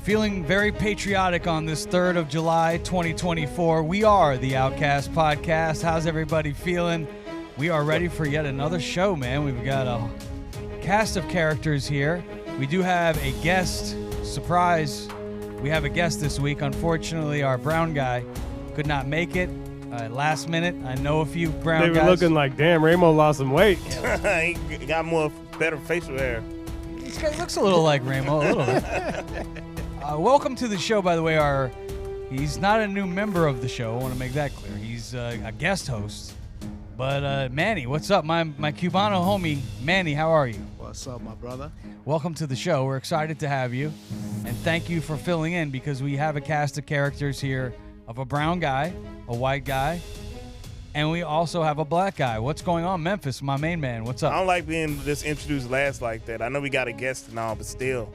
Feeling very patriotic on this 3rd of July, 2024. We are the Outcast Podcast. How's everybody feeling? We are ready for yet another show, man. We've got a cast of characters here. We do have a guest. Surprise. We have a guest this week. Unfortunately, our brown guy could not make it. Last minute. I know a few brown guys. They were looking like, damn, Ramo lost some weight. He got better facial hair. This guy looks a little like Ramo, a little bit. Welcome to the show, by the way. He's not a new member of the show. I want to make that clear. He's a guest host. But Manny, what's up? My Cubano homie, Manny, how are you? What's up, my brother? Welcome to the show. We're excited to have you. And thank you for filling in because we have a cast of characters here of a brown guy, a white guy, and we also have a black guy. What's going on, Memphis, my main man? What's up? I don't like being just introduced last like that. I know we got a guest and all, but still.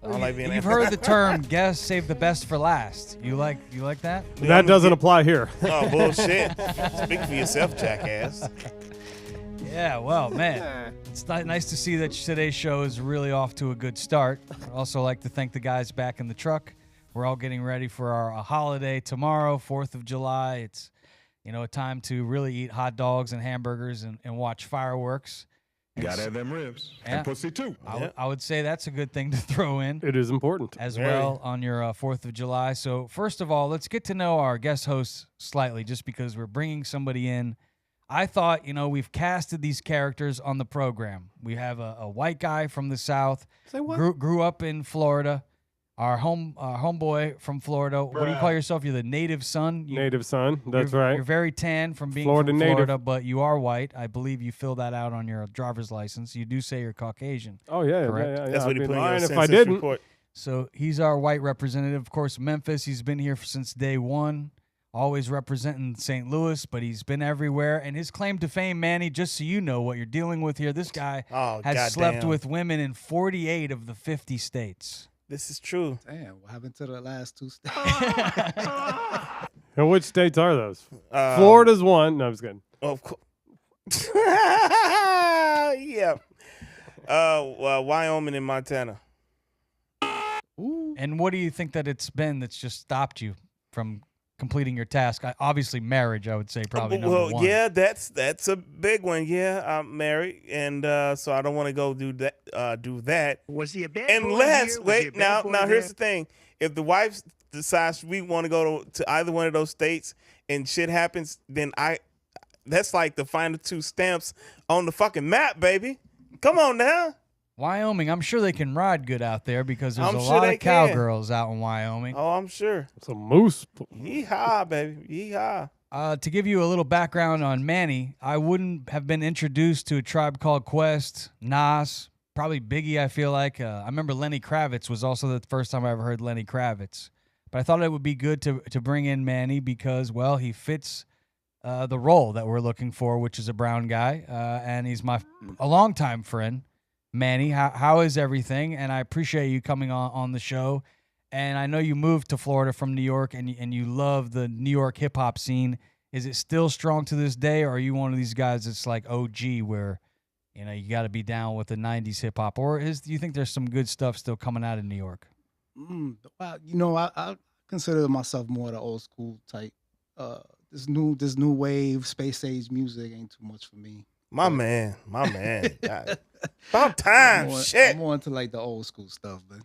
I don't like being You've heard the term guest save the best for last. You like that? That doesn't apply here. Oh, bullshit. Speak for yourself, jackass. Yeah, well, man, it's nice to see that today's show is really off to a good start. I'd also like to thank the guys back in the truck. We're all getting ready for our holiday tomorrow, 4th of July. It's, a time to really eat hot dogs and hamburgers and watch fireworks. Gotta have them ribs. Yeah. And pussy, too. I would say that's a good thing to throw in. It is important. As well on your 4th of July. So first of all, let's get to know our guest hosts slightly just because we're bringing somebody in. I thought, we've casted these characters on the program. We have a white guy from the South, grew up in Florida. Our homeboy from Florida. What do you call yourself? You're the native son? Native son, that's right. You're very tan from being Florida from Florida, native. but you are white. I believe you fill that out on your driver's license. You do say you're Caucasian. Oh, yeah. Correct? Yeah. That's what he put in your if I census didn't. report. So he's our white representative. Of course, Memphis, he's been here since day one, always representing St. Louis, but he's been everywhere. And his claim to fame, Manny, just so you know what you're dealing with here, this guy has slept with women in 48 of the 50 states. This is true. Damn, what happened to the last two states? And which states are those? Florida's one. No, I'm just kidding. Of course. Yeah. Wyoming and Montana. Ooh. And what do you think that it's been that's just stopped you from completing your task? Obviously, marriage, I would say, probably number one. Yeah, that's a big one. Yeah, I'm married, and so I don't want to go do that. Was he a bad Unless, boy here? wait, now here's the thing. If the wife decides we want to go to either one of those states and shit happens, then that's like the final two stamps on the fucking map, baby. Come on now. Wyoming, I'm sure they can ride good out there because there's I'm a sure lot they of cowgirls out in Wyoming. Oh, I'm sure. It's a moose. Yeehaw, baby. Yeehaw. To give you a little background on Manny, I wouldn't have been introduced to A Tribe Called Quest, Nas, probably Biggie, I feel like. I remember Lenny Kravitz was also the first time I ever heard Lenny Kravitz. But I thought it would be good to bring in Manny because, well, he fits the role that we're looking for, which is a brown guy. And he's a longtime friend. Manny, how is everything? And I appreciate you coming on the show. And I know you moved to Florida from New York, and you love the New York hip-hop scene. Is it still strong to this day, or are you one of these guys that's like OG where, you got to be down with the 90s hip-hop? Or do you think there's some good stuff still coming out of New York? Well, I consider myself more the old school type. This new wave, space age music ain't too much for me. My man. God. About time. Shit. I'm more into like the old school stuff, man.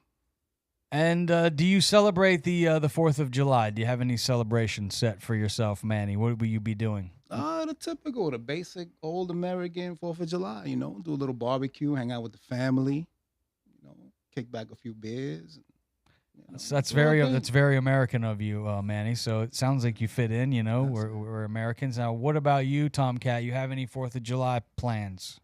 And do you celebrate the 4th of July? Do you have any celebration set for yourself, Manny? What will you be doing? The basic old American 4th of July, do a little barbecue, hang out with the family, kick back a few beers. That's very American of you, Manny. So it sounds like you fit in, we're Americans. Now, what about you, Tomcat? You have any 4th of July plans?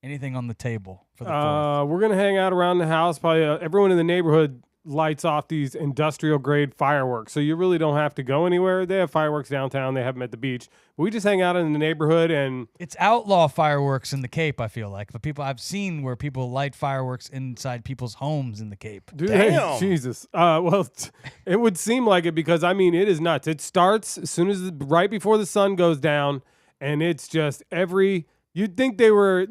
Anything on the table for the 4th? We're going to hang out around the house. Probably everyone in the neighborhood lights off these industrial grade fireworks. So you really don't have to go anywhere. They have fireworks downtown. They have them at the beach. We just hang out in the neighborhood and it's outlaw fireworks in the Cape, I feel like. But I've seen where people light fireworks inside people's homes in the Cape. Dude, damn. Jesus. It would seem like it because it is nuts. It starts as soon as right before the sun goes down, and it's just You'd think they were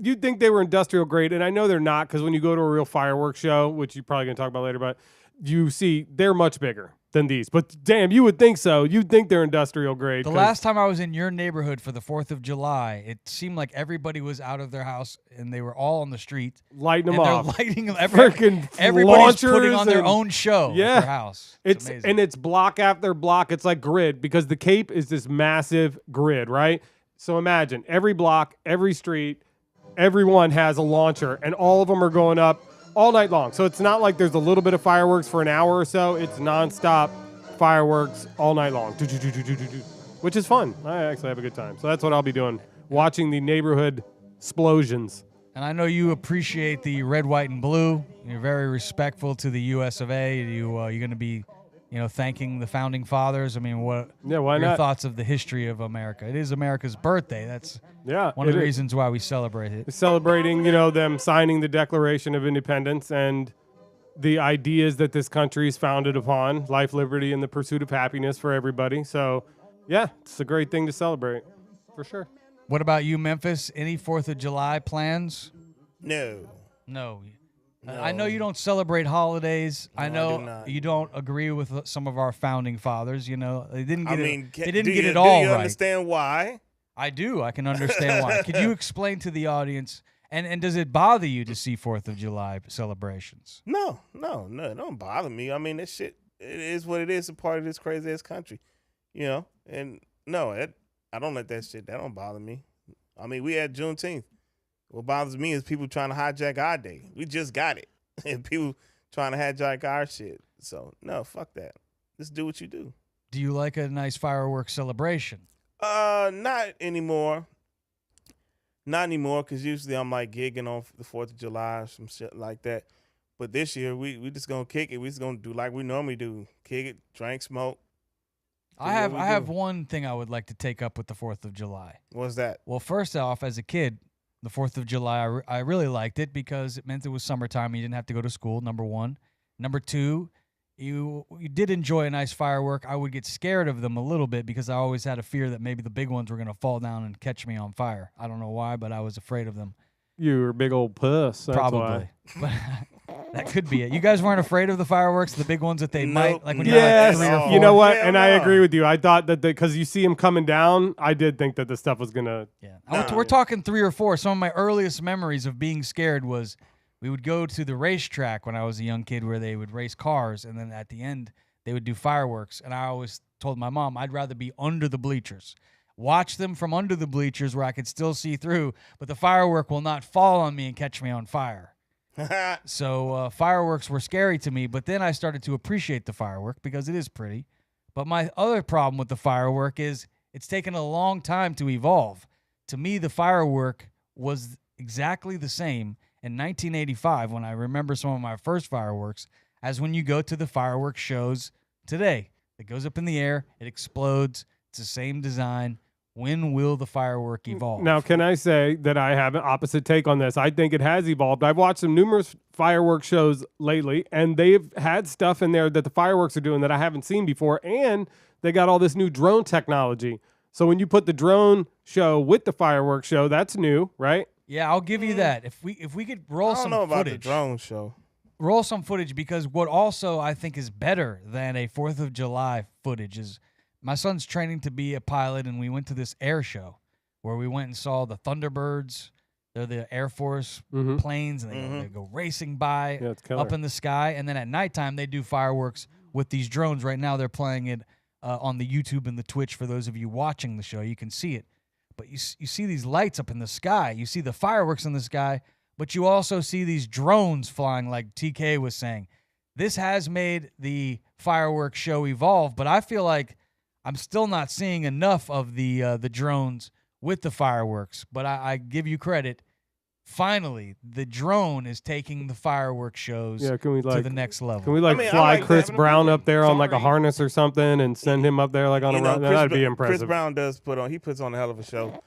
industrial grade, and I know they're not because when you go to a real fireworks show, which you're probably going to talk about later, but you see they're much bigger than these. But damn, you would think so. You'd think they're industrial grade. The last time I was in your neighborhood for the 4th of July, it seemed like everybody was out of their house and they were all on the street. Lighting them and off. They're lighting them. Freaking Everybody's putting launchers on their and- own show Yeah. at their house. It's amazing. And it's block after block. It's like grid because the Cape is this massive grid, right? So imagine every block, every street, everyone has a launcher, and all of them are going up all night long. So it's not like there's a little bit of fireworks for an hour or so. It's nonstop fireworks all night long, which is fun. I actually have a good time. So that's what I'll be doing, watching the neighborhood explosions. And I know you appreciate the red, white, and blue. You're very respectful to the U.S. of A. You're going to be, thanking the founding fathers. I mean, what? Yeah, why your not? thoughts of the history of America? It is America's birthday. That's Yeah, one of the it is. reasons why we celebrate it. Celebrating, them signing the Declaration of Independence and the ideas that this country is founded upon: life, liberty, and the pursuit of happiness for everybody. So, yeah, it's a great thing to celebrate, for sure. What about you, Memphis? Any 4th of July plans? No. No. I know you don't celebrate holidays. No, I I do know not. you don't agree with some of our founding fathers. They didn't get they didn't do get you, it all do you right. understand why? I do. I can understand why. Could you explain to the audience? And does it bother you to see 4th of July celebrations? No, it don't bother me. I mean, this shit, it is what it is, a part of this crazy ass country, And no, I don't let that don't bother me. I mean, we had Juneteenth. What bothers me is people trying to hijack our day. We just got it, and people trying to hijack our shit. So no, fuck that. Just do what you do. Do you like a nice fireworks celebration? Not anymore. Not anymore, because usually I'm like gigging on the 4th of July or some shit like that. But this year, we just going to kick it. We just going to do like we normally do. Kick it, drink, smoke. I have one thing I would like to take up with the 4th of July. What's that? Well, first off, as a kid, the 4th of July, I really liked it because it meant it was summertime and you didn't have to go to school, number one. Number two, you did enjoy a nice firework. I would get scared of them a little bit because I always had a fear that maybe the big ones were going to fall down and catch me on fire. I don't know why, but I was afraid of them. You were a big old puss. That's Probably. why. But that could be it. You guys weren't afraid of the fireworks, the big ones that they Nope. might, like when you're Yes, like 3 or 4? you know what? Hell And I no. agree with you. I thought that because you see them coming down, I did think that the stuff was gonna. Yeah. No. We're talking 3 or 4. Some of my earliest memories of being scared was we would go to the racetrack when I was a young kid where they would race cars, and then at the end they would do fireworks. And I always told my mom I'd rather be under the bleachers. Watch them from under the bleachers where I could still see through, but the firework will not fall on me and catch me on fire. So fireworks were scary to me, but then I started to appreciate the firework because it is pretty. But my other problem with the firework is it's taken a long time to evolve. To me, the firework was exactly the same in 1985 when I remember some of my first fireworks as when you go to the fireworks shows today. It goes up in the air, it explodes, it's the same design. When will the firework evolve? Now, can I say that I have an opposite take on this? I think it has evolved. I've watched some numerous fireworks shows lately, and they've had stuff in there that the fireworks are doing that I haven't seen before, and they got all this new drone technology. So when you put the drone show with the fireworks show, that's new, right? Yeah, I'll give you that. If we could I roll don't some know about footage. the drone show. Roll some footage, because what also I think is better than a 4th of July footage is my son's training to be a pilot, and we went to this air show where we went and saw the Thunderbirds. They're the Air Force planes, and they go racing by Yeah, it's killer. up in the sky. And then at nighttime, they do fireworks with these drones. Right now, they're playing it on the YouTube and the Twitch. For those of you watching the show, you can see it. But you see these lights up in the sky. You see the fireworks in the sky, but you also see these drones flying, like TK was saying. This has made the fireworks show evolve, but I feel like I'm still not seeing enough of the drones with the fireworks. But I give you credit. Finally, the drone is taking the fireworks shows Yeah, can we to the next level. Can we I mean, I fly like Chris that. Brown up there on like a Sorry. harness or something and send him up there like on a run? That'd be Chris impressive. Brown does puts on a hell of a show.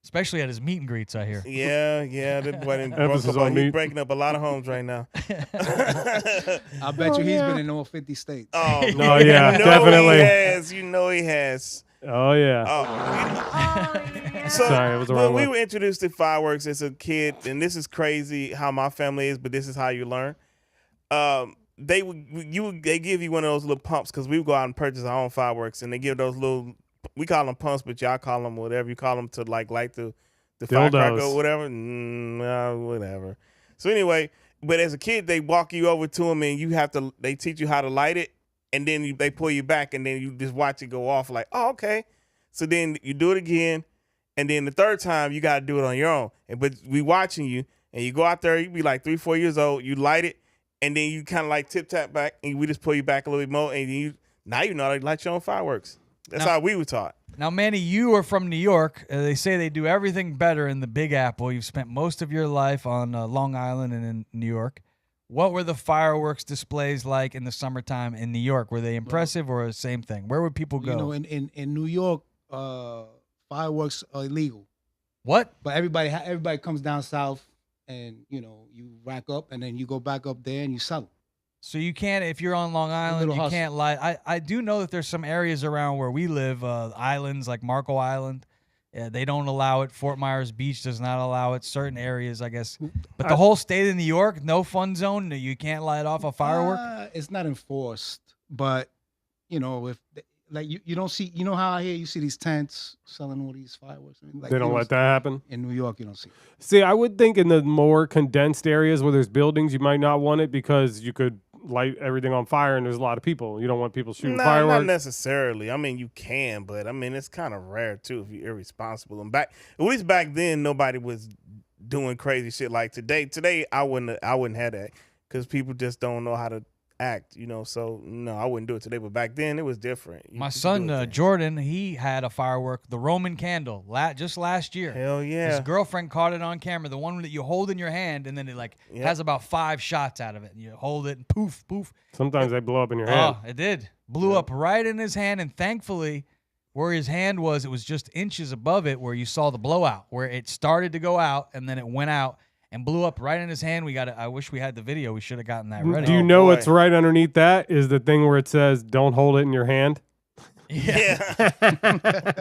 Especially at his meet and greets, I hear. Yeah, that boy done broke Emphasis up, on he's meat. breaking up a lot of homes right now. I bet you he's been in all 50 states. Oh, No, yeah, you know definitely. He has. You know he has. Oh, yeah. Oh, so Sorry, it was the when wrong we one. were introduced to fireworks as a kid, and this is crazy how my family is, but this is how you learn. they give you one of those little pumps because we would go out and purchase our own fireworks, and they give those little, we call them pumps, but y'all call them whatever you call them to like light the firecracker or whatever. Whatever. So anyway, but as a kid, they walk you over to them and they teach you how to light it, and then they pull you back, and then you just watch it go off like, oh, okay. So then you do it again, and then the third time you got to do it on your own. But we watching you, and you go out there, you be like 3-4 years old, you light it, and then you kind of like tap back, and we just pull you back a little bit more, and you know how to light your own fireworks. That's how we were taught. Now, Manny, you are from New York. They say they do everything better in the Big Apple. You've spent most of your life on Long Island and in New York. What were the fireworks displays like in the summertime in New York? Were they impressive or the same thing? Where would people go? You know, in New York, fireworks are illegal. What? But everybody comes down south, and you know, you rack up, and then you go back up there and you sell them. So you can't, if you're on Long Island, you can't light. I do know that there's some areas around where we live, islands like Marco Island. They don't allow it. Fort Myers Beach does not allow it. Certain areas, I guess. But the whole state of New York, no fun zone. You can't light off a firework. It's not enforced, but you know, if you don't see, you know how out here you see these tents selling all these fireworks. I mean, They don't let that happen. In New York, you don't see. See, I would think in the more condensed areas where there's buildings, you might not want it because you could light everything on fire and there's a lot of people. You don't want people shooting fireworks. Not necessarily. I mean, you can, but I mean, it's kind of rare too if you're irresponsible. And at least back then, nobody was doing crazy shit like today. Today, I wouldn't have that because people just don't know how to act, you know. So no, I wouldn't do it today. But back then, it was different. My son Jordan, he had a firework, the Roman candle, just last year. Hell yeah! His girlfriend caught it on camera, the one that you hold in your hand, and then it has about 5 shots out of it. And you hold it, and poof, poof. Sometimes they blow up in your hand. Oh, it did. Blew up right in his hand, and thankfully, where his hand was, it was just inches above it, where you saw the blowout, where it started to go out, and then it went out. And blew up right in his hand. I wish we had the video. We should have gotten that ready. Do you know what's right underneath that is the thing where it says, don't hold it in your hand? Yeah.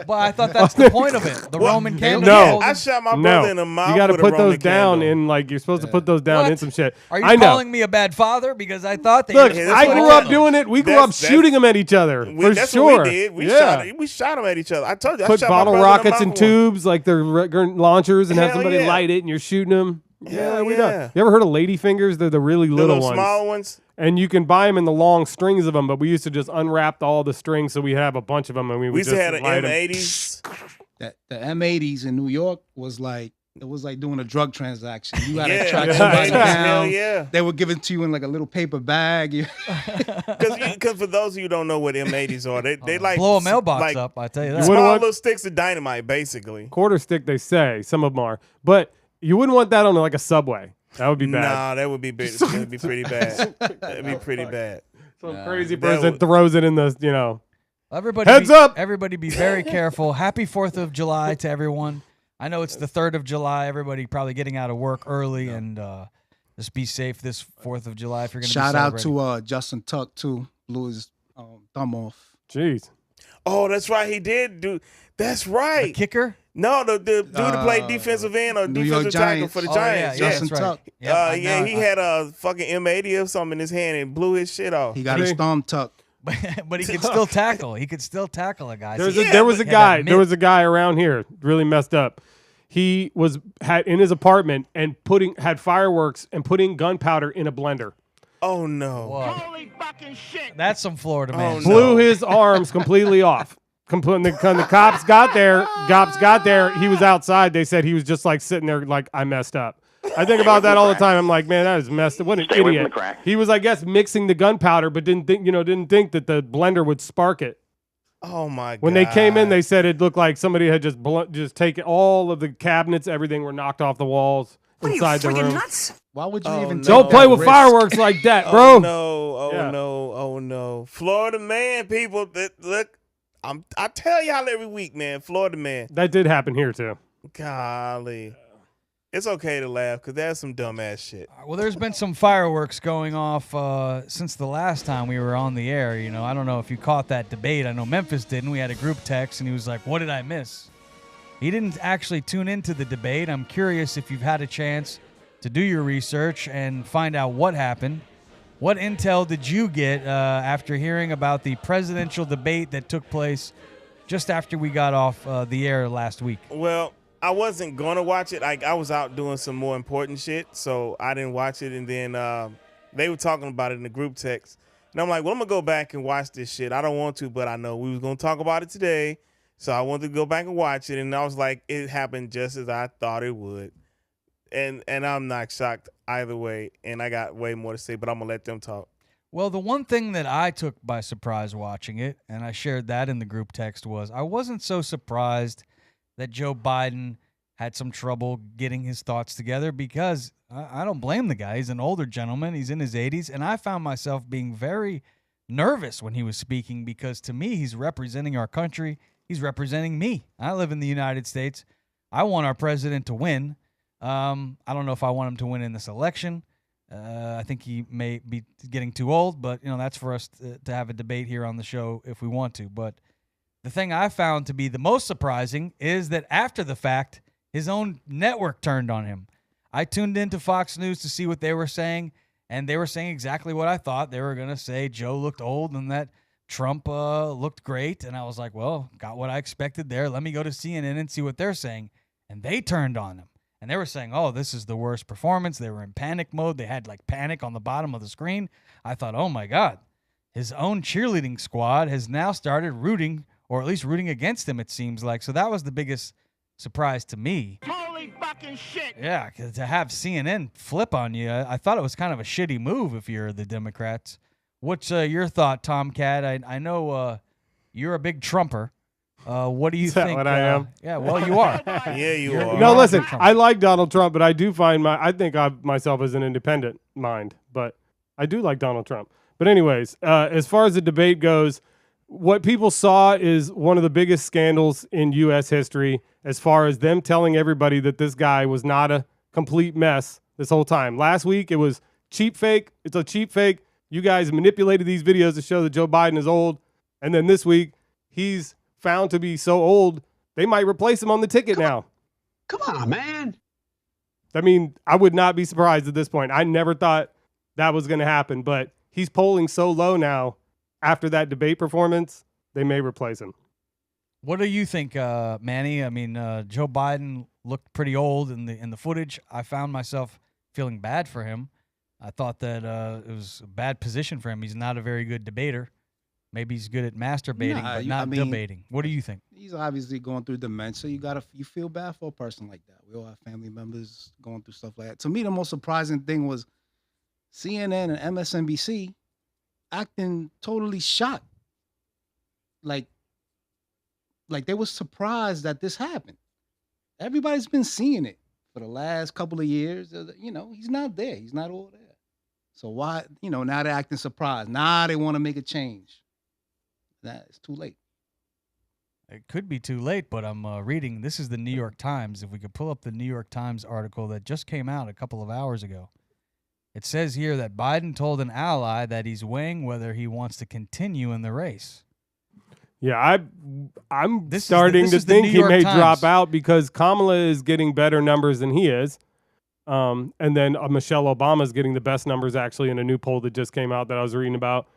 Well, I thought that's the point of it. The Roman candle. No. I shot my brother in the mouth. You got to with put a those Roman down candle. in, like, you're supposed to put those down in some shit. Are you calling me a bad father? Because I thought that Look, I grew up doing it. We grew up shooting them at each other. That's sure. what we did. We shot them at each other. I told you. Put bottle rockets in tubes like they're launchers and have Hell somebody yeah. light it and you're shooting them. Yeah, we yeah. done. You ever heard of lady fingers? They're the really little ones. Small ones. And you can buy them in the long strings of them, but we used to just unwrap all the strings so we have a bunch of them and we We would used to just have an light them. M80s. The M80s in New York was like doing a drug transaction. You had to Yeah, track yeah, somebody hell down. yeah. They would give it to you in like a little paper bag. Because for those of you who don't know what M80s are, they like blow a mailbox like, up. I tell you that. Small little sticks of dynamite, basically. Quarter stick, they say. Some of them are. But you wouldn't want that on like a Subway. That would be bad. Nah, that would be that'd be pretty bad. That'd be pretty bad. Some crazy person throws it in the, Everybody Heads up! Everybody be very careful. Happy 4th of July to everyone. I know it's the 3rd of July. Everybody probably getting out of work early and just be safe this 4th of July if you're going to be Shout out celebrating. to Justin Tuck too. Blew his thumb off. Jeez. Oh, that's right. He did do. That's right. The kicker? No, the dude that played defensive end or New York defensive tackle Giants. for the Oh, Giants. yeah, Yeah, Justin that's right. Tuck. Yeah, he had a fucking M80 or something in his hand and blew his shit off. He got his thumb tucked. But he could still tackle. He could still tackle a guy. There was a guy around here, really messed up. He had in his apartment and had fireworks and putting gunpowder in a blender. Oh no! Holy fucking shit! That's some Florida man. no. Blew his arms completely off. When the cops got there, he was outside. They said he was just like sitting there like, I messed up. I think about that all the time. I'm like, man, that is messed up. What an idiot. He was, I guess, mixing the gunpowder, but didn't think that the blender would spark it. Oh my god! When they came in, they said it looked like somebody had just taken all of the cabinets, everything were knocked off the walls inside the room. Nuts? Why would you even? Don't play with fireworks like that, bro. Oh no! Oh no! Florida man, people. Look, I tell y'all every week, man. Florida man. That did happen here too. Golly. It's okay to laugh because that's some dumbass shit. Well, there's been some fireworks going off since the last time we were on the air. You know, I don't know if you caught that debate. I know Memphis didn't. We had a group text, and he was like, what did I miss? He didn't actually tune into the debate. I'm curious if you've had a chance to do your research and find out what happened. What intel did you get after hearing about the presidential debate that took place just after we got off the air last week? Well, I wasn't gonna watch it. I was out doing some more important shit, so I didn't watch it. And then they were talking about it in the group text, and I'm like, well, I'm gonna go back and watch this shit. I don't want to, but I know we was gonna talk about it today, so I wanted to go back and watch it. And I was like, it happened just as I thought it would, and I'm not shocked either way. And I got way more to say, but I'm gonna let them talk. Well, the one thing that I took by surprise watching it, and I shared that in the group text, was I wasn't so surprised that Joe Biden had some trouble getting his thoughts together, because I don't blame the guy. He's an older gentleman. He's in his 80s, and I found myself being very nervous when he was speaking, because to me, he's representing our country. He's representing me. I live in the United States. I want our president to win. I don't know if I want him to win in this election. I think he may be getting too old, but that's for us to have a debate here on the show if we want to. But the thing I found to be the most surprising is that after the fact, his own network turned on him. I tuned into Fox News to see what they were saying, and they were saying exactly what I thought. They were going to say Joe looked old and that Trump looked great. And I was like, well, got what I expected there. Let me go to CNN and see what they're saying. And they turned on him. And they were saying, oh, this is the worst performance. They were in panic mode. They had like panic on the bottom of the screen. I thought, oh, my God, his own cheerleading squad has now started rooting, or at least rooting against him, it seems like. So that was the biggest surprise to me. Holy fucking shit! Yeah, 'cause to have CNN flip on you, I thought it was kind of a shitty move if you're the Democrats. What's your thought, Tomcat? I know you're a big Trumper. What do you think? Is that what I am? Yeah, well, you are. Yeah, you are. No, listen, Trump. I like Donald Trump, but I do find I think of myself as an independent mind, but I do like Donald Trump. But anyways, as far as the debate goes, what people saw is one of the biggest scandals in U.S. history, as far as them telling everybody that this guy was not a complete mess this whole time. Last week, it was cheap fake. It's a cheap fake. You guys manipulated these videos to show that Joe Biden is old. And then this week, he's found to be so old, they might replace him on the ticket now. Come on, man. I mean, I would not be surprised at this point. I never thought that was going to happen, but he's polling so low now. After that debate performance, they may replace him. What do you think, Manny? I mean, Joe Biden looked pretty old in the footage. I found myself feeling bad for him. I thought that it was a bad position for him. He's not a very good debater. Maybe he's good at masturbating, but not debating. What do you think? He's obviously going through dementia. You feel bad for a person like that. We all have family members going through stuff like that. To me, the most surprising thing was CNN and MSNBC acting totally shocked. Like they were surprised that this happened. Everybody's been seeing it for the last couple of years. He's not there. He's not all there. So why, now they're acting surprised. Now they want to make a change. It's too late. It could be too late, but I'm reading. This is the New York Times. If we could pull up the New York Times article that just came out a couple of hours ago. It says here that Biden told an ally that he's weighing whether he wants to continue in the race. Yeah, I'm starting to think he may drop out because Kamala is getting better numbers than he is. And then Michelle Obama is getting the best numbers actually in a new poll that just came out that I was reading about.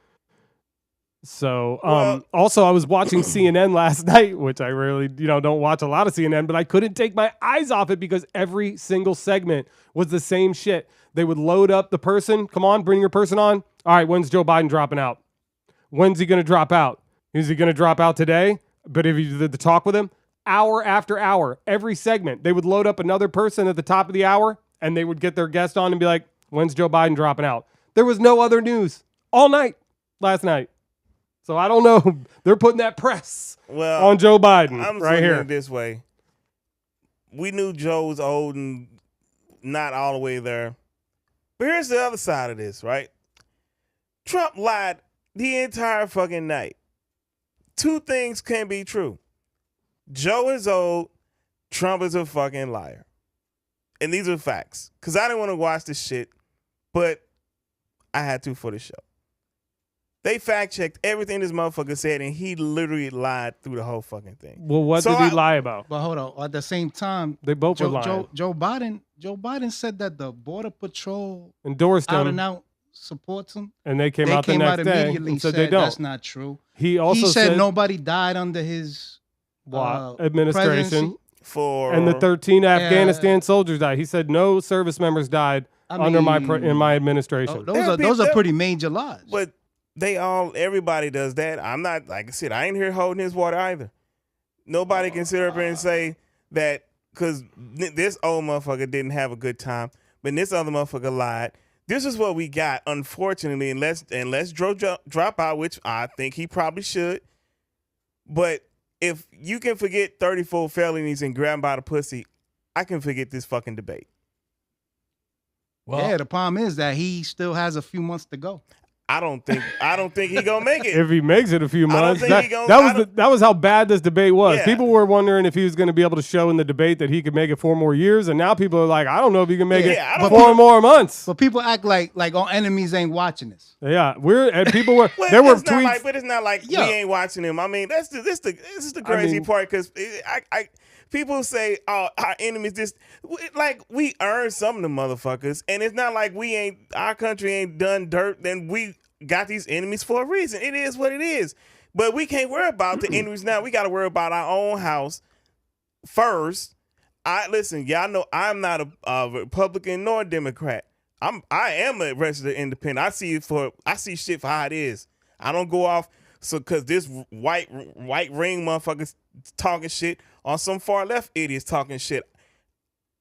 So also I was watching CNN last night, which I really don't watch a lot of CNN, but I couldn't take my eyes off it because every single segment was the same shit. They would load up the person. Come on, bring your person on. All right, when's Joe Biden dropping out? When's he going to drop out? Is he going to drop out today? But if you did the talk with him, hour after hour, every segment, they would load up another person at the top of the hour, and they would get their guest on and be like, when's Joe Biden dropping out? There was no other news all night last night. So I don't know. They're putting that press on Joe Biden I'm right here. It this way. We knew Joe was old and not all the way there. But here's the other side of this, right? Trump lied the entire fucking night. Two things can be true. Joe is old. Trump is a fucking liar. And these are facts. Because I didn't want to watch this shit, but I had to for the show. They fact-checked everything this motherfucker said, and he literally lied through the whole fucking thing. Well, what did he lie about? But hold on. At the same time, they both were lying. Joe Biden said that the Border Patrol endorsed him. out and out supports him. And they came They out the came out next day immediately and said said they don't. that's not true. He also He said nobody died under his administration. presidency. And the 13 Afghanistan soldiers died. He said no service members died in my administration. Those are pretty major lies. But everybody does that. I'm not, like I said, I ain't here holding his water either. Nobody can sit up here and say that because this old motherfucker didn't have a good time, but this other motherfucker lied. This is what we got, unfortunately, unless Dro drop out, which I think he probably should. But if you can forget 34 felonies and grab him by the pussy, I can forget this fucking debate. Well, yeah, the problem is that he still has a few months to go. I don't think he gonna make it. If he makes it a few months, that was how bad this debate was. Yeah. People were wondering if he was going to be able to show in the debate that he could make it 4 more years, and now people are like, I don't know if he can make it 4 more months. But people act like our enemies ain't watching this. Yeah, people were. there were tweets, but it's not like we ain't watching him. I mean, this is the crazy part because people say, "Oh, our enemies just like we earned some of the motherfuckers," and it's not like our country ain't done dirt. Then we got these enemies for a reason. It is what it is. But we can't worry about the enemies now. We got to worry about our own house first. Listen, y'all know I'm not a Republican nor a Democrat. I am a registered independent. I see shit for how it is. I don't go off because this white ring motherfuckers talking shit on some far left idiots talking shit.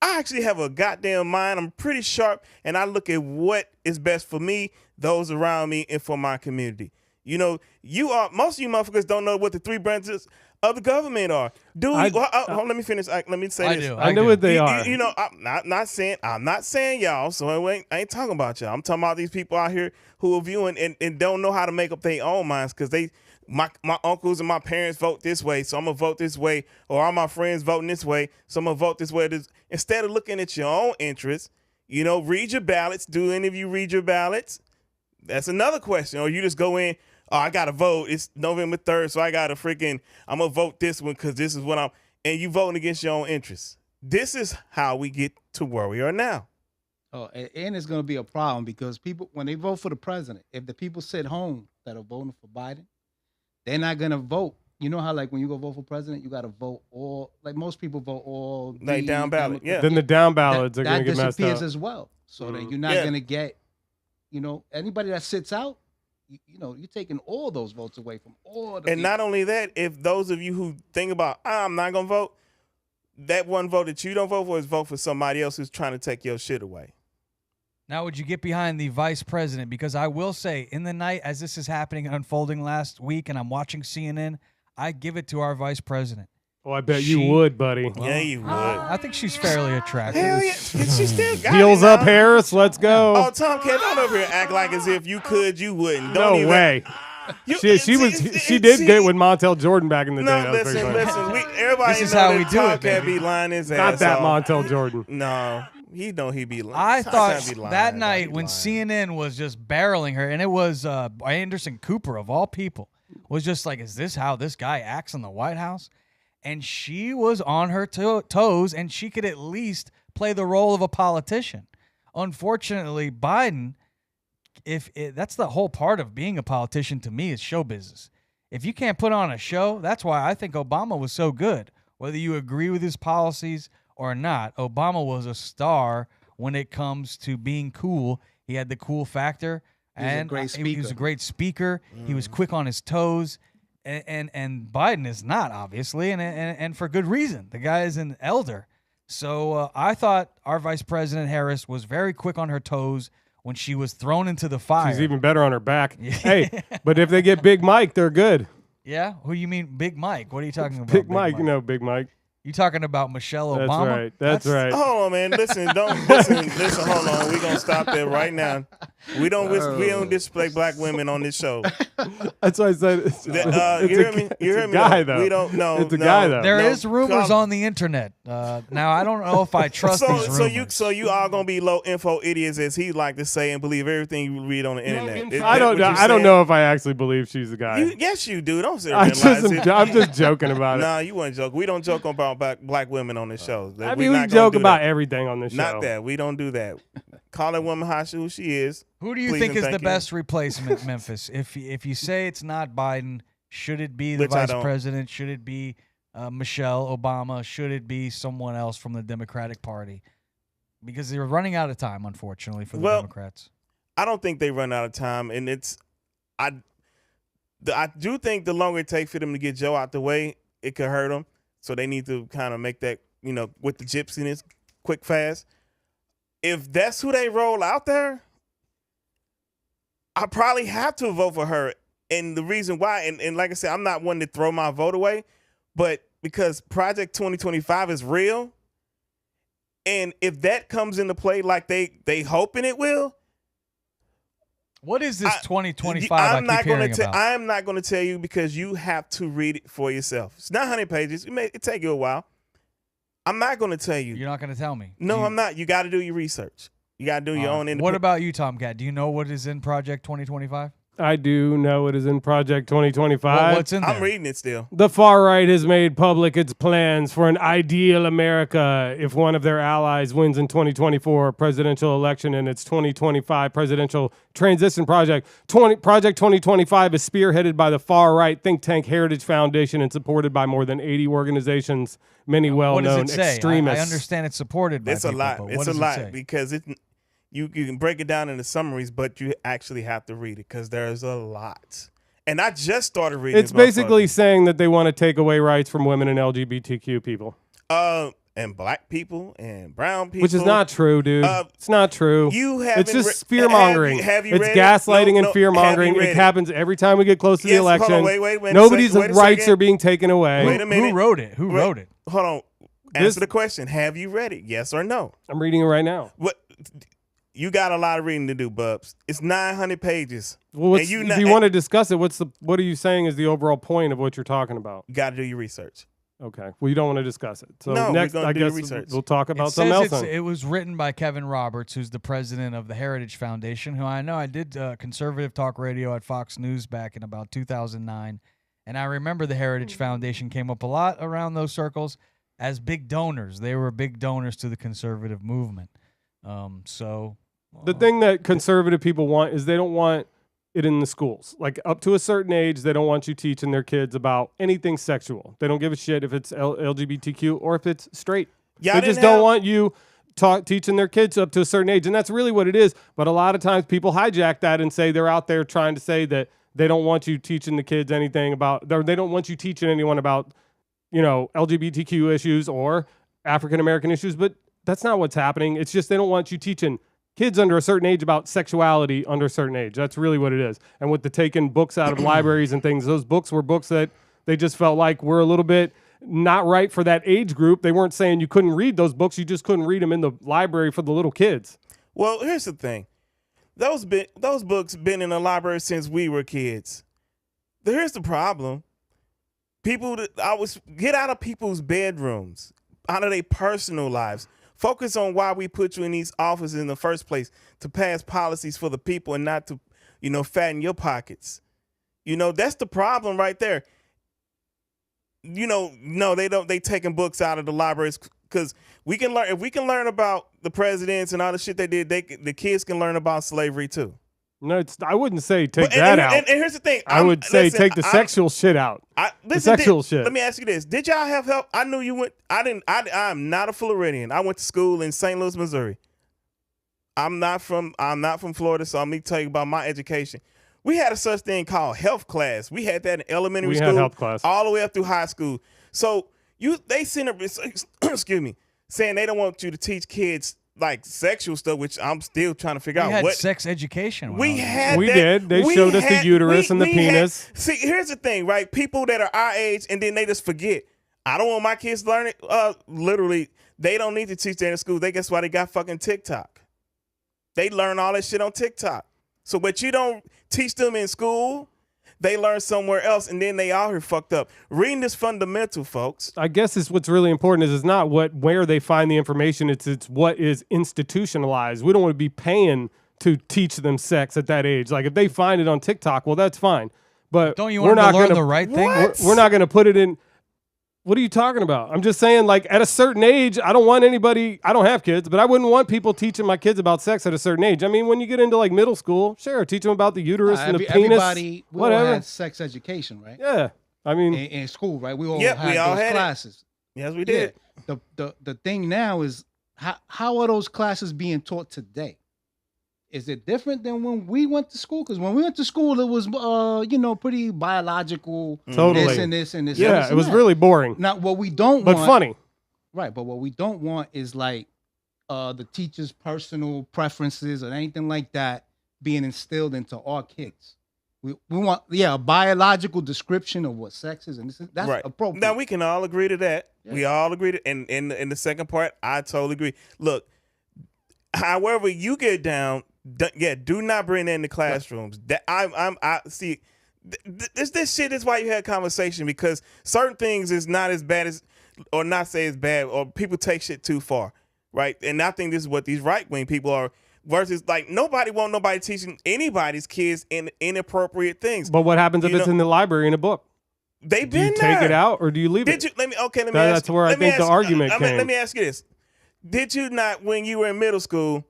I actually have a goddamn mind. I'm pretty sharp, and I look at what is best for me, those around me, and for my community. You know, most of you motherfuckers don't know what the 3 branches of the government are. Let me finish. Let me say this. I know what they are. You know, I'm not saying y'all. So I ain't talking about y'all. I'm talking about these people out here who are viewing and don't know how to make up their own minds because my uncles and my parents vote this way, so I'm gonna vote this way, or all my friends voting this way, so I'm gonna vote this way. Instead of looking at your own interests, you know, read your ballots. Do any of you read your ballots? That's another question. Or you just go in, oh, I gotta vote. It's November 3rd, so I'm gonna vote this one because this is what and you voting against your own interests. This is how we get to where we are now. Oh, and it's gonna be a problem because people, when they vote for the president, if the people sit home that are voting for Biden, they're not gonna vote. You know how like when you go vote for president, you gotta vote all. Like most people vote all. Like down ballot, yeah. Then the down ballots are gonna get messed up. That disappears as well. So that you're not gonna get, you know, anybody that sits out. You know, you're taking all those votes away from all the people. Not only that, if those of you who think about, I'm not gonna vote, that one vote that you don't vote for is vote for somebody else who's trying to take your shit away. Now, would you get behind the vice president? Because I will say, in the night as this is happening and unfolding last week, and I'm watching CNN, I give it to our vice president. Oh, I bet you would, buddy. Well, yeah, you would. I think she's fairly attractive. Hell yeah. She still got Heels up, Harris. Let's go. Oh, Tomcat, don't over here act like as if you could, you wouldn't. No way. She did get with Montel Jordan back in the day. No, listen. Everybody this is know how that we do it, Tomcat be lying his ass Not that off. Montel Jordan. No, he be lying. I thought that night when CNN was just barreling her, and it was Anderson Cooper of all people, was just like, is this how this guy acts in the White House? And she was on her toes, and she could at least play the role of a politician. Unfortunately, Biden, that's the whole part of being a politician to me is show business. If you can't put on a show, that's why I think Obama was so good. Whether you agree with his policies or not, Obama was a star when it comes to being cool. He had the cool factor. He was a great speaker. Mm-hmm. He was quick on his toes. And Biden is not, obviously, and for good reason. The guy is an elder. So I thought our Vice President Harris was very quick on her toes when she was thrown into the fire. She's even better on her back. Hey, but if they get Big Mike, they're good. Yeah? Who you mean Big Mike? What are you talking about? Big Mike, you know Big Mike. You talking about Michelle Obama? That's right. Hold on, man. Listen. Hold on. We gonna stop there right now. We don't display black women on this show. That's why I said you hear me? You hear me? Guy, though. We don't know. It's a guy though. There is rumors on the internet. Now I don't know if I trust these rumors. So you all gonna be low info idiots, as he like to say, and believe everything you read on the internet. I don't know if I actually believe she's a guy. Yes, you do. Don't say I'm just joking about it. Nah, you weren't joking. We don't joke about black women on this show. I mean, we joke about everything on this show. Not that. We don't do that. Call that woman who she is. Who do you Please think and is the thank you. best replacement, Memphis? If you say it's not Biden, should it be the Which I vice don't. president? Should it be Michelle Obama? Should it be someone else from the Democratic Party? Because they're running out of time, unfortunately, for the Democrats. I don't think they run out of time, and I do think the longer it takes for them to get Joe out the way, it could hurt them. So they need to kind of make that, with the gypsiness, quick, fast. If that's who they roll out there, I probably have to vote for her. And the reason why, and like I said, I'm not one to throw my vote away, but because Project 2025 is real, and if that comes into play like they hoping it will, what is this 2025 I'm I keep hearing about? I am not going to tell you because you have to read it for yourself. It's not 100 pages. It take you a while. I'm not going to tell you. You're not going to tell me? No, I'm not. You got to do your research. You got to do your own independent. What about you, Tomcat? Do you know what is in Project 2025? I do know it is in Project 2025. What's in there? I'm reading it still. The far right has made public its plans for an ideal America if one of their allies wins in 2024 presidential election and its 2025 presidential transition project. Project 2025 is spearheaded by the far right think tank Heritage Foundation and supported by more than 80 organizations, many well-known what does it say? extremists. I understand it's supported by It's people, a lot. but what It's a does it lot say? because you can break it down into summaries, but you actually have to read it because there's a lot. And I just started reading. It's basically saying that they want to take away rights from women and LGBTQ people. And black people and brown people, Which is not true, dude. It's not true. You haven't It's just re- fear mongering. have you It's read it? gaslighting No, and fear mongering. have you read It happens every time we get close to the Yes, hold on, election. wait a Nobody's second, wait a rights second. are being taken away. Wait a minute. Who wrote it? Who wrote it? Hold on. Answer the question. Have you read it? Yes or no? I'm reading it right now. What? You got a lot of reading to do, Bubs. It's 900 pages. Well, And if you you want to discuss it, what are you saying is the overall point of what you're talking about? You got to do your research. Okay. Well, you don't want to discuss it. So No, we're next, gonna I do the guess research. we'll talk about It something says else. then. it was written by Kevin Roberts, who's the president of the Heritage Foundation, who I know I did conservative talk radio at Fox News back in about 2009. And I remember the Heritage Foundation came up a lot around those circles as big donors. They were big donors to the conservative movement. The thing that conservative people want is they don't want it in the schools. Like up to a certain age, they don't want you teaching their kids about anything sexual. They don't give a shit if it's LGBTQ or if it's straight. Yeah, They just don't want you teaching their kids up to a certain age. And that's really what it is. But a lot of times people hijack that and say they're out there trying to say that they don't want you teaching the kids anything about, they don't want you teaching anyone about, LGBTQ issues or African-American issues. But that's not what's happening. It's just they don't want you teaching kids under a certain age about sexuality under a certain age. That's really what it is. And with the taking books out of libraries and things, those books were books that they just felt like were a little bit not right for that age group. They weren't saying you couldn't read those books. You just couldn't read them in the library for the little kids. Well, here's the thing. Those books been in the library since we were kids. Here's the problem. Get out of people's bedrooms, out of their personal lives. Focus on why we put you in these offices in the first place, to pass policies for the people and not to, fatten your pockets. That's the problem right there. No, they don't. They taking books out of the libraries because we can learn. If we can learn about the presidents and all the shit they did, the kids can learn about slavery too. No, I wouldn't say take that out. And here's the thing. I would say take the sexual shit out. Sexual shit. Let me ask you this: did y'all have help? I knew you went. I didn't. I'm not a Floridian. I went to school in St. Louis, Missouri. I'm not from Florida, so let me tell you about my education. We had a such thing called health class. We had that in elementary school, had health class all the way up through high school. So they sent excuse me, saying they don't want you to teach kids like sexual stuff, which I'm still trying to figure out. We had what sex education. we had. We did. They showed us the uterus and the penis. See, here's the thing, right? People that are our age and then they just forget. I don't want my kids to learn it. Literally, they don't need to teach that in school. Guess why they got fucking TikTok. They learn all that shit on TikTok. So, but you don't teach them in school, they learn somewhere else, and then they out here fucked up. Reading is fundamental, folks. I guess what's really important is not where they find the information. It's what is institutionalized. We don't want to be paying to teach them sex at that age. Like if they find it on TikTok, well, that's fine. But don't you want to learn the right thing? We're not going to put it in. What are you talking about? I'm just saying, like, at a certain age, I don't want anybody, I don't have kids, but I wouldn't want people teaching my kids about sex at a certain age. I mean, when you get into, like, middle school, sure, teach them about the uterus and the penis. Everybody, we whatever. all had sex education, right? Yeah. I mean, in school, right? We all Yep, had we all those had it. classes. Yes, we did. Yeah. The thing now is how are those classes being taught today? Is it different than when we went to school? Because when we went to school, it was pretty biological. Totally. This and this and this. yeah, and this it was and that. really boring, Now what we don't but want, funny. right? But what we don't want is like the teacher's personal preferences or anything like that being instilled into our kids. We want a biological description of what sex is, and that's Right. appropriate. Now we can all agree to that. Yeah. We all agree to, and in the second part, I totally agree. Look, however you get down, do not bring that in the classrooms. That I see. This shit is why you had conversation, because certain things is not as bad as, or not say it's bad, or people take shit too far, right? And I think this is what these right wing people are. Versus, like, nobody teaching anybody's kids inappropriate things. But what happens if it's in the library in a book? They've Do you been take there. it out or do you leave Did it? you? Let me ask. That's where I think the argument came. Let me ask you this: did you not, when you were in middle school,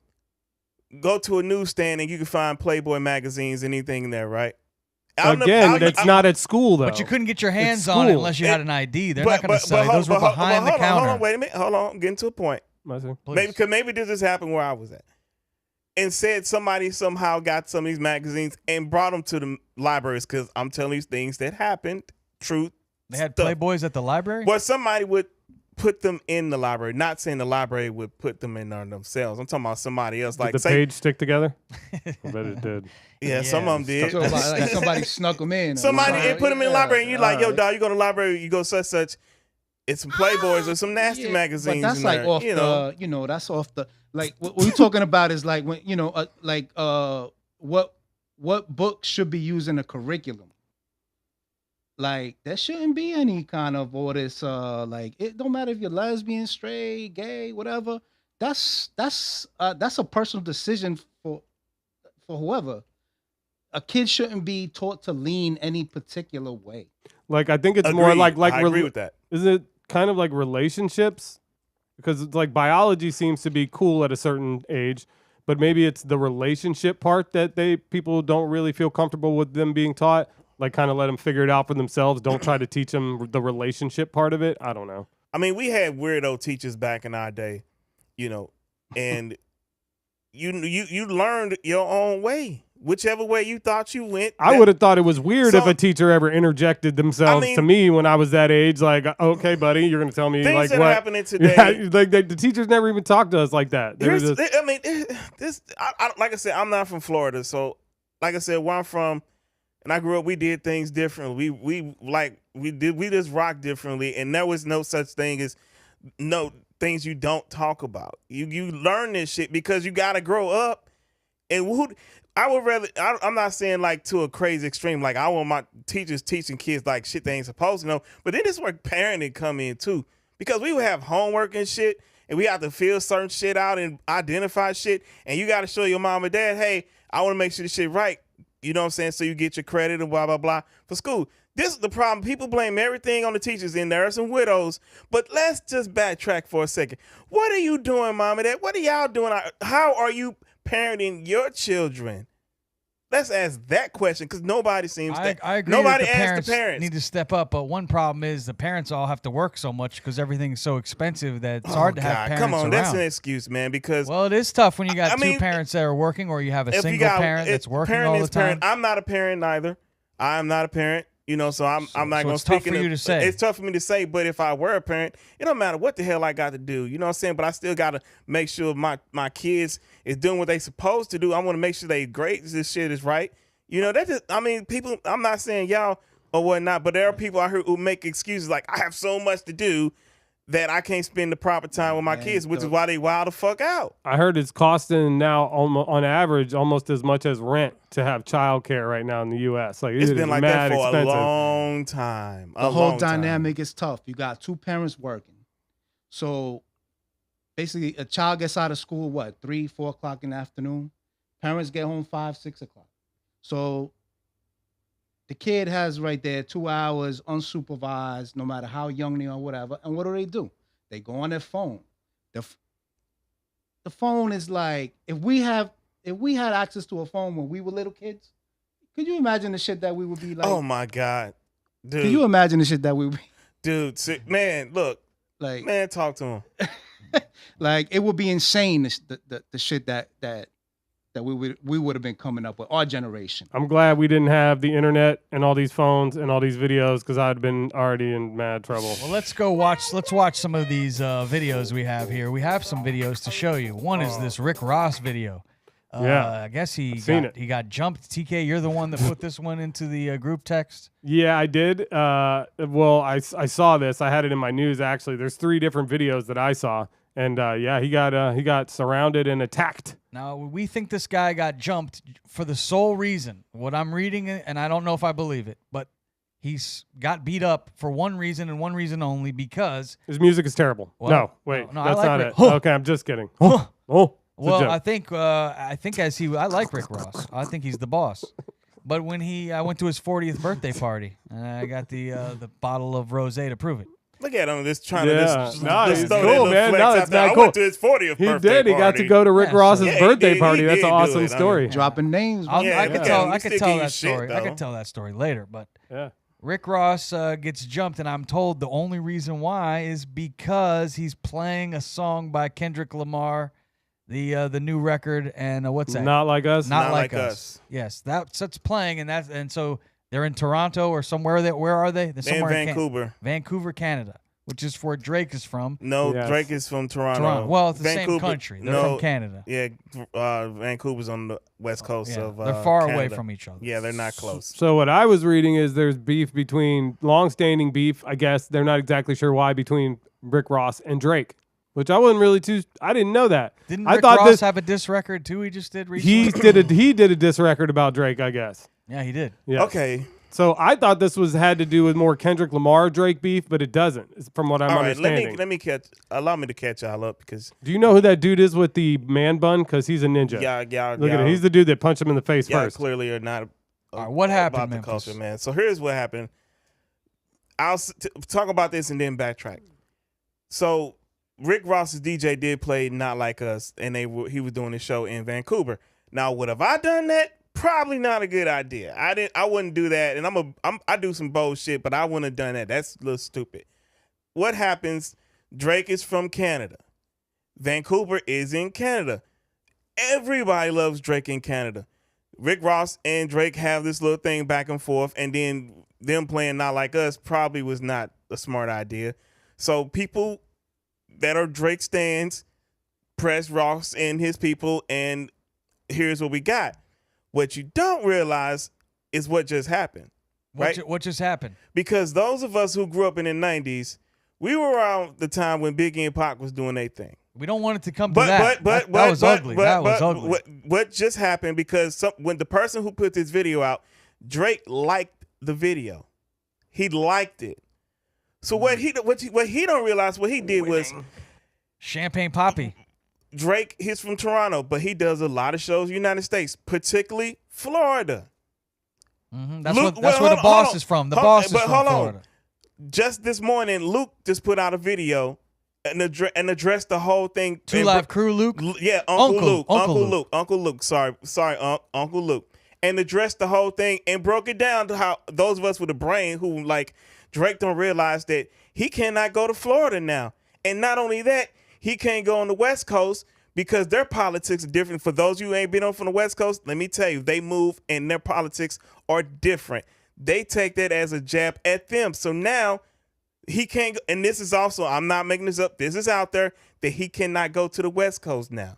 go to a newsstand and you could find Playboy magazines, anything in there, right? That's not at school though. But you couldn't get your hands It's on it school. unless you had an ID. They're not going to say. hold- Those were but hold- behind the hold on, counter. Hold on, wait a minute. Hold on, I'm getting to a point. Please. Maybe this just happened where I was at, and said somebody somehow got some of these magazines and brought them to the libraries, because I'm telling you things that happened. Truth. They had stuff. Playboys at the library? Well, somebody would put them in the library. Not saying the library would put them in there themselves. I'm talking about somebody else. Did Like, the page stick together? I bet it did. yeah, some of them did. So, like, somebody snuck them in. Somebody Right. put them in the library, and you're like, yo, Alright. dog, you go to the library, you go such. It's some Playboys or some nasty magazines. But that's in like there, off you know. the, that's off the, like what we're talking about is like when what books should be used in a curriculum. Like there shouldn't be any kind of all this like it don't matter if you're lesbian, straight, gay, whatever. That's a personal decision for whoever. A kid shouldn't be taught to lean any particular way. Like I think it's more Agreed. like I agree with that. Isn't it kind of like relationships? Because it's like biology seems to be cool at a certain age, but maybe it's the relationship part that people don't really feel comfortable with them being taught. Like kind of let them figure it out for themselves. Don't try to teach them the relationship part of it. I don't know. I mean, we had weirdo teachers back in our day, and you learned your own way, whichever way you thought you went. I would have thought it was weird if So- a teacher ever interjected themselves to me when I was that age. Like, okay, buddy, you're going to tell me things like that what are happening today. Yeah, like the teachers never even talked to us like that. They were just, Like I said, I'm not from Florida, so like I said, where I'm from, and I grew up, we did things differently. We just rock differently, and there was no such thing as no things you don't talk about. You learn this shit because you got to grow up. And I would rather. I'm not saying like to a crazy extreme. Like I want my teachers teaching kids like shit they ain't supposed to know. But then this is where parenting come in too, because we would have homework and shit, and we have to fill certain shit out and identify shit, and you got to show your mom and dad, hey, I want to make sure this shit right. You know what I'm saying? So you get your credit and blah, blah, blah for school. This is the problem. People blame everything on the teachers, and there are some widows. But let's just backtrack for a second. What are you doing, mom and dad? What are y'all doing? How are you parenting your children? Let's ask that question, because nobody seems to. I agree. Nobody that asks the parents. need to step up, but one problem is the parents all have to work so much because everything's so expensive that it's hard to have parents come on, around. that's an excuse, man. Because Well, it is tough when you got I mean, two parents that are working, or you have a if single you got parent that's working parent all is the time. parent. I'm not a parent either. I'm not a parent. So I'm not so going to it's speak. tough for you to say. It's tough for me to say, but if I were a parent, it don't matter what the hell I got to do. You know what I'm saying? But I still got to make sure my kids is doing what they supposed to do. I want to make sure they grade this shit is right. People, I'm not saying y'all or whatnot, but there are people out here who make excuses like, I have so much to do that I can't spend the proper time with my kids, which is why they wild the fuck out. I heard it's costing now on average almost as much as rent to have childcare right now in the U.S. Like It's it been is like that mad for expensive. a long time. The whole dynamic is tough. You got two parents working. So basically a child gets out of school, 3, 4 o'clock in the afternoon. Parents get home 5, 6 o'clock. So The kid has right there 2 hours unsupervised, no matter how young they are, whatever. And what do? They go on their phone. The phone is like, if we had access to a phone when we were little kids, could you imagine the shit that we would be like? Oh my God, dude! Can you imagine the shit that we would be? Dude, man, look, Like, man, talk to him. like it would be insane. The shit that we would have been coming up with, our generation. I'm glad we didn't have the internet and all these phones and all these videos because I'd been already in mad trouble. Well, let's watch some of these videos we have here. We have some videos to show you. One is this Rick Ross video. Yeah. I guess he got jumped. TK, you're the one that put this one into the group text. Yeah, I did. Well, I saw this. I had it in my news, actually. There's 3 different videos that I saw. And, yeah, he got surrounded and attacked. Now, we think this guy got jumped for the sole reason, what I'm reading, and I don't know if I believe it, but he's got beat up for one reason and one reason only, because his music is terrible. Well, no, wait, no, that's I like not Rick. it. Huh. Okay, I'm just kidding. Huh. Oh, well, I think I like Rick Ross. I think he's the boss. But when I went to his 40th birthday party, and I got the bottle of rosé to prove it. Look at him, just trying Yeah. to No, just he's throw cool, that little man. flex No, out it's there. not I cool. went to his 40th he birthday did. He got to party. go to Rick Yeah, Ross's Yeah, he birthday did. party. He That's did an do awesome it. I story. mean, Dropping names. I Yeah, could look tell. at him. I He could still tell give that you shit, story. I though. could tell that story later. But Yeah. Rick Ross gets jumped, and I'm told the only reason why is because he's playing a song by Kendrick Lamar, the new record, and what's that? Not Like Us. Not like us. Yes, that's playing, and so they're in Toronto or somewhere. Where are they? They're In somewhere Vancouver. Vancouver, Canada, which is where Drake is from. No, Yes. Drake is from Toronto. Toronto. Well, it's the same Vancouver- country. They're no, from Canada. Yeah, Vancouver's on the west coast Yeah, of they're far away Canada. from each other. Yeah, they're not close. So what I was reading is there's beef between long-standing beef. I guess they're not exactly sure why between Rick Ross and Drake, which I wasn't really I didn't know that. Didn't I Rick thought Ross this, have a diss record too? He just did recently. he did a diss record about Drake, I guess. Yeah, he did. Yeah. Okay. So I thought this had to do with more Kendrick Lamar Drake beef, but it doesn't. It's from what I'm All right, understanding. allow me to catch y'all up because Do you know who that dude is with the man bun? Because he's a ninja. y'all Look at him. He's the dude that punched him in the face y'all first. clearly are not All right, what happened, about the Memphis? culture, man. So here's what happened. I'll talk about this and then backtrack. So Rick Ross's DJ did play Not Like Us, and he was doing his show in Vancouver. Now, would have I done that? Probably not a good idea. I wouldn't do that, and I do some bold shit, but I wouldn't have done that. That's a little stupid. What happens? Drake is from Canada. Vancouver is in Canada. Everybody loves Drake in Canada. Rick Ross and Drake have this little thing back and forth, and then them playing Not Like Us probably was not a smart idea. So people that are Drake stans press Ross and his people, and here's what we got. What you don't realize is what just happened, right? What just happened? Because those of us who grew up in the 90s, we were around the time when Biggie and Pac was doing their thing. We don't want it to come to that. That was ugly. That was ugly. What just happened, because when the person who put this video out, Drake liked the video. He liked it. So what he don't realize, what he did was, Champagne Poppy. Drake, he's from Toronto, but he does a lot of shows in the United States, particularly Florida. Mm-hmm. That's where the boss is from. The boss is from Florida. Just this morning, Luke just put out a video and addressed the whole thing. Two Live Crew, Luke. Yeah, Uncle Luke. Sorry, Uncle Luke. And addressed the whole thing and broke it down to how those of us with a brain who like Drake don't realize that he cannot go to Florida now. And not only that, he can't go on the West Coast because their politics are different. For those of you who ain't been on from the West Coast, let me tell you, they move and their politics are different. They take that as a jab at them. So now he can't, and this is also, I'm not making this up, this is out there, that he cannot go to the West Coast now.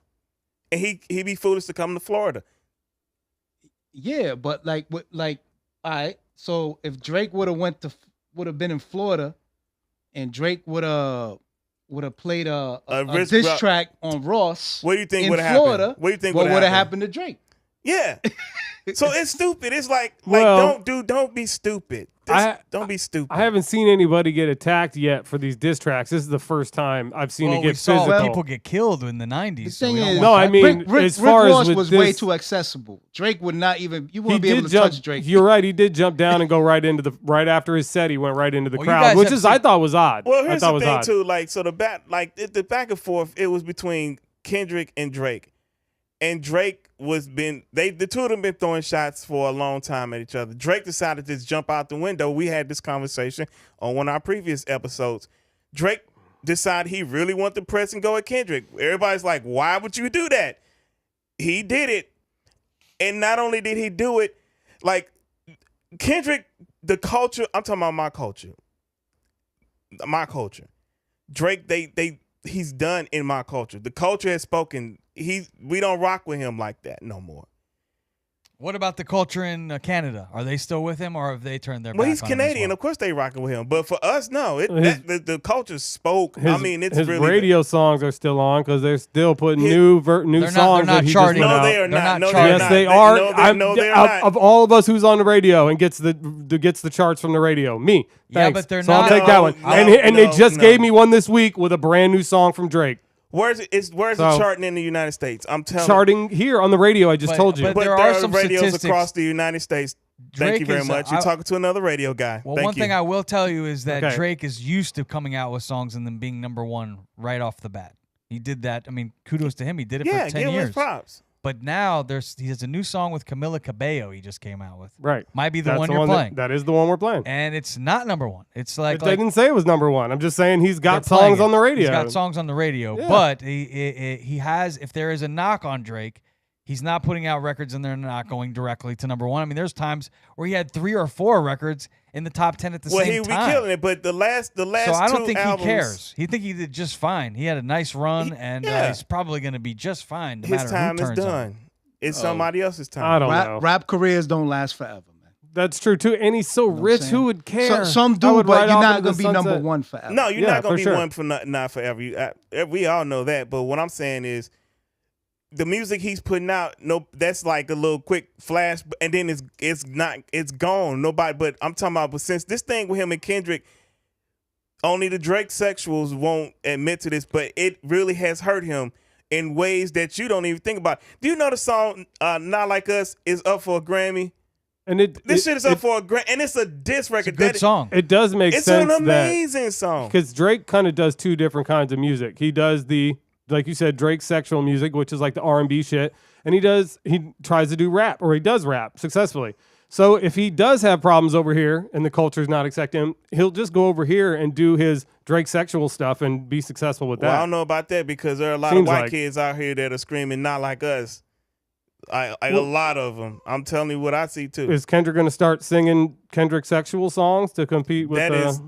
And he be foolish to come to Florida. Yeah, but all right. So if Drake would have been in Florida, and Drake would have played a diss track on Ross. What do you think in would have Florida? happened? What do you think what would have happened to Drake? Yeah. So it's stupid. It's like Well, don't be stupid. Don't be stupid. I haven't seen anybody get attacked yet for these diss tracks. This is the first time I've seen Well, it we get saw physical. people get killed in the 90s. The so thing we don't is, want No, I that. mean, Rick as far Ross as with was this, way too accessible. Drake would not even. You he wouldn't be able did to jump. touch Drake. You're right. He did jump down and go right after his set. He went right into the Well, you crowd, guys which have is I seen- thought was odd. Well, I here's thought the was thing odd. too. Like, so the back and forth, it was between Kendrick and Drake. And Drake the two of them been throwing shots for a long time at each other. Drake decided to just jump out the window. We had this conversation on one of our previous episodes. Drake decided he really wanted to press and go at Kendrick. Everybody's like, why would you do that? He did it. And not only did he do it, like Kendrick, the culture, I'm talking about my culture. My culture. Drake, he's done in my culture. The culture has spoken. We don't rock with him like that no more. What about the culture in Canada? Are they still with him, or have they turned their Well, back he's on him as Canadian. well? Of course they rocking with him. But for us, no. His- The culture spoke. His, I mean, it's his really radio songs are still on because they're still putting His- new They're songs not that he charting. just put No, out. they are They're not. not No, charting. they're Yes, not. they are. No, they're Out not. of all of us who's on the radio and gets the charts from the radio, me. Yeah, Thanks. but they're so I'll not- take that one. No, And they no, just no. gave me one this week with a brand new song from Drake. Where's it So- charting in the United States? I'm telling Charting here on the radio. I just But- told you. but But there there are are some radios statistics. across the United States. Thank Drake you very is, much. You're talking to another radio guy. Well, Thank one you. thing I will tell you is that Okay. Drake is used to coming out with songs and them being number one right off the bat. He did that. I mean, kudos to him. He did it yeah, for 10 give him years. his props. But now he has a new song with Camila Cabello he just came out with. right. Might be the That's one you're playing. That is the one we're playing. And it's not number one. It's like, They didn't say it was number one. I'm just saying he's got they're playing songs it. on the radio. He's got songs on the radio. Yeah. But he has, if there is a knock on Drake, he's not putting out records and they're not going directly to number one. I mean, there's times where he had 3 or 4 records in the top 10 at the Well, same he be time. killing it, but the last So two I don't think albums, he cares. He think he did just fine. He had a nice run, and yeah. he's probably going to be just fine no his matter time who is turns on. done. It's Oh. somebody else's time. I don't know. Rap careers don't last forever, man. That's true too. And he's so You know what I'm rich. saying? Who would care? Some I do, would but ride you're off not into gonna the be number sunset. one forever. No, you're Yeah, not gonna for be sure. one for not forever. We all know that. But what I'm saying is, the music he's putting out, that's like a little quick flash, and then it's gone. Nobody. But I'm talking about. But since this thing with him and Kendrick, only the Drake sexuals won't admit to this, but it really has hurt him in ways that you don't even think about. Do you know the song "Not Like Us" is up for a Grammy? And This shit is up for a Grammy, and it's a diss record. Good song. It does make It's sense an that amazing song. because Drake kind of does 2 different kinds of music. He does like you said, Drake sexual music, which is like the R&B shit, and he tries to do rap, or he does rap successfully. So if he does have problems over here and the culture's not accepting him, he'll just go over here and do his Drake sexual stuff and be successful with Well, I that. don't know about that because there are a lot Seems of white like- kids out here that are screaming "Not like us." A lot of them. I'm telling you what I see too. Is Kendrick going to start singing Kendrick sexual songs to compete with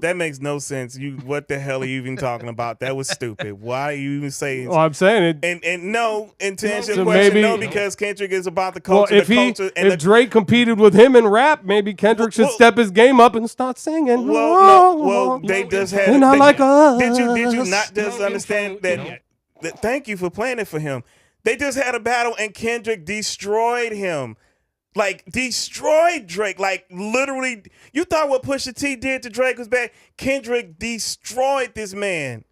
That makes no sense. What the hell are you even talking about? That was stupid. Why are you even saying? Well, I'm saying it. And no, and to answer So your question, maybe- no, because Kendrick is about the Well, culture. if Drake competed with him in rap, maybe Kendrick should step his game up and start singing. well, they just had. They're not like us. Did you not just understand that? Thank you for playing it for him. They just had a battle and Kendrick destroyed him. Like, destroyed Drake. Like, literally, you thought what Pusha T did to Drake was bad? Kendrick destroyed this man.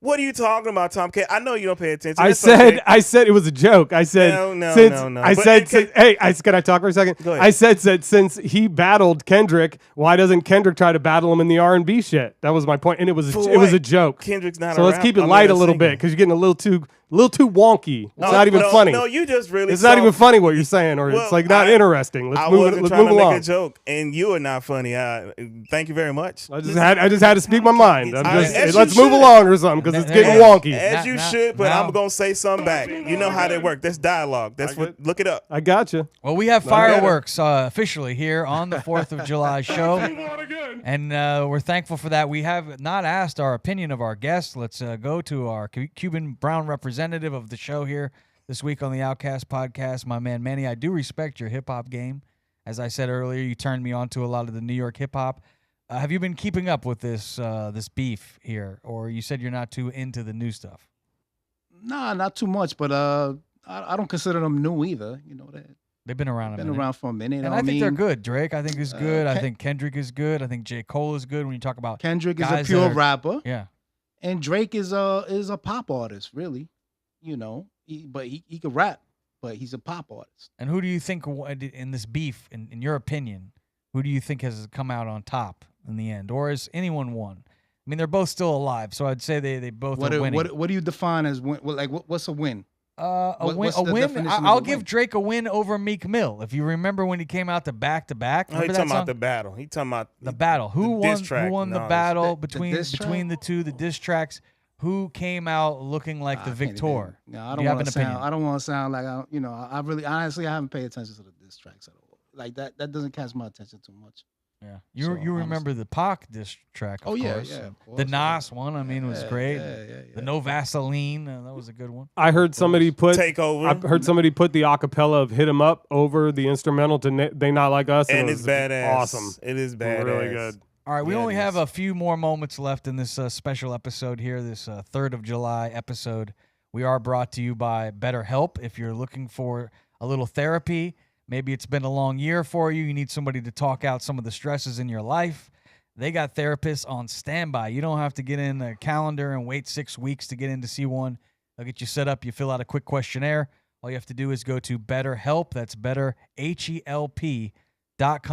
What are you talking about, Tom K? I know you don't pay attention. I It's said okay. I said it was a joke. I said No. I But said it can- hey, can I talk for a second? Go ahead. I said since he battled Kendrick, why doesn't Kendrick try to battle him in the R&B shit? That was my point, and it was For it was what? a joke. Kendrick's not So a let's rap- keep it I mean, light a a little singer. bit because you're getting a little too wonky. It's No, not even no, funny. No, you just really. It's not saw- even funny what you're saying, or Well, it's like not interesting. I Let's move. wasn't Let's trying move to along. make a joke, and you are not funny. Thank you very much. I just had to speak my mind. As Let's you move should. along or something because it's There you getting go. wonky. As you Now- should, but now- I'm gonna say something back. You know how they work. That's dialogue. That's what. Look it up. I got you. Well, we have better. fireworks officially here on the 4th of July show. And we're thankful for that. We have not asked our opinion of our guests. Let's go to our Cuban Brown representative of the show here this week on the Outcast Podcast, my man Manny. I do respect your hip-hop game. As I said earlier, you turned me on to a lot of the New York hip-hop. Have you been keeping up with this beef here? Or you said you're not too into the new stuff? Nah, not too much, but I don't consider them new either. You know that. They've been around a Been minute. around for a minute. And I think they're good. Drake, I think, is good. I Ken- think Kendrick is good. I think J. Cole is good when you talk about Kendrick is a guys pure that are- rapper, Yeah. and Drake is a pop artist, really. You know, but he could rap, but he's a pop artist. And who do you think in this beef, in your opinion, who do you think has come out on top in the end? Or has anyone won? I mean, they're both still alive, so I'd say they both are winning. What do you define as win? What's a win? What's the win. definition of I'll a give win? Drake a win over Meek Mill. If you remember when he came out to back to back, Oh, he remember that talking song? about the battle. He talking about The battle. Who the diss won? track Who won and the all this. battle The between diss track? the two, the diss tracks? Who came out looking like the I can't victor? even- No, I Do don't you have want an to sound. opinion? I don't want to sound like I really honestly I haven't paid attention to the diss tracks at all. Like that doesn't catch my attention too much. Yeah, So, you remember the Pac diss track? Of course. of course. The Nas one, I mean, was great. Yeah. The No Vaseline, that was a good one. I heard somebody put Takeover. I heard somebody put the acapella of "Hit 'Em Up" over the instrumental to "They Not Like Us," and it it's was badass. awesome. It is badass. Really good. All right, we Yeah, only it have is. a few more moments left in this special episode here, this 3rd of July episode. We are brought to you by BetterHelp. If you're looking for a little therapy, maybe it's been a long year for you, you need somebody to talk out some of the stresses in your life, they got therapists on standby. You don't have to get in a calendar and wait 6 weeks to get in to see one. They'll get you set up. You fill out a quick questionnaire. All you have to do is go to BetterHelp. That's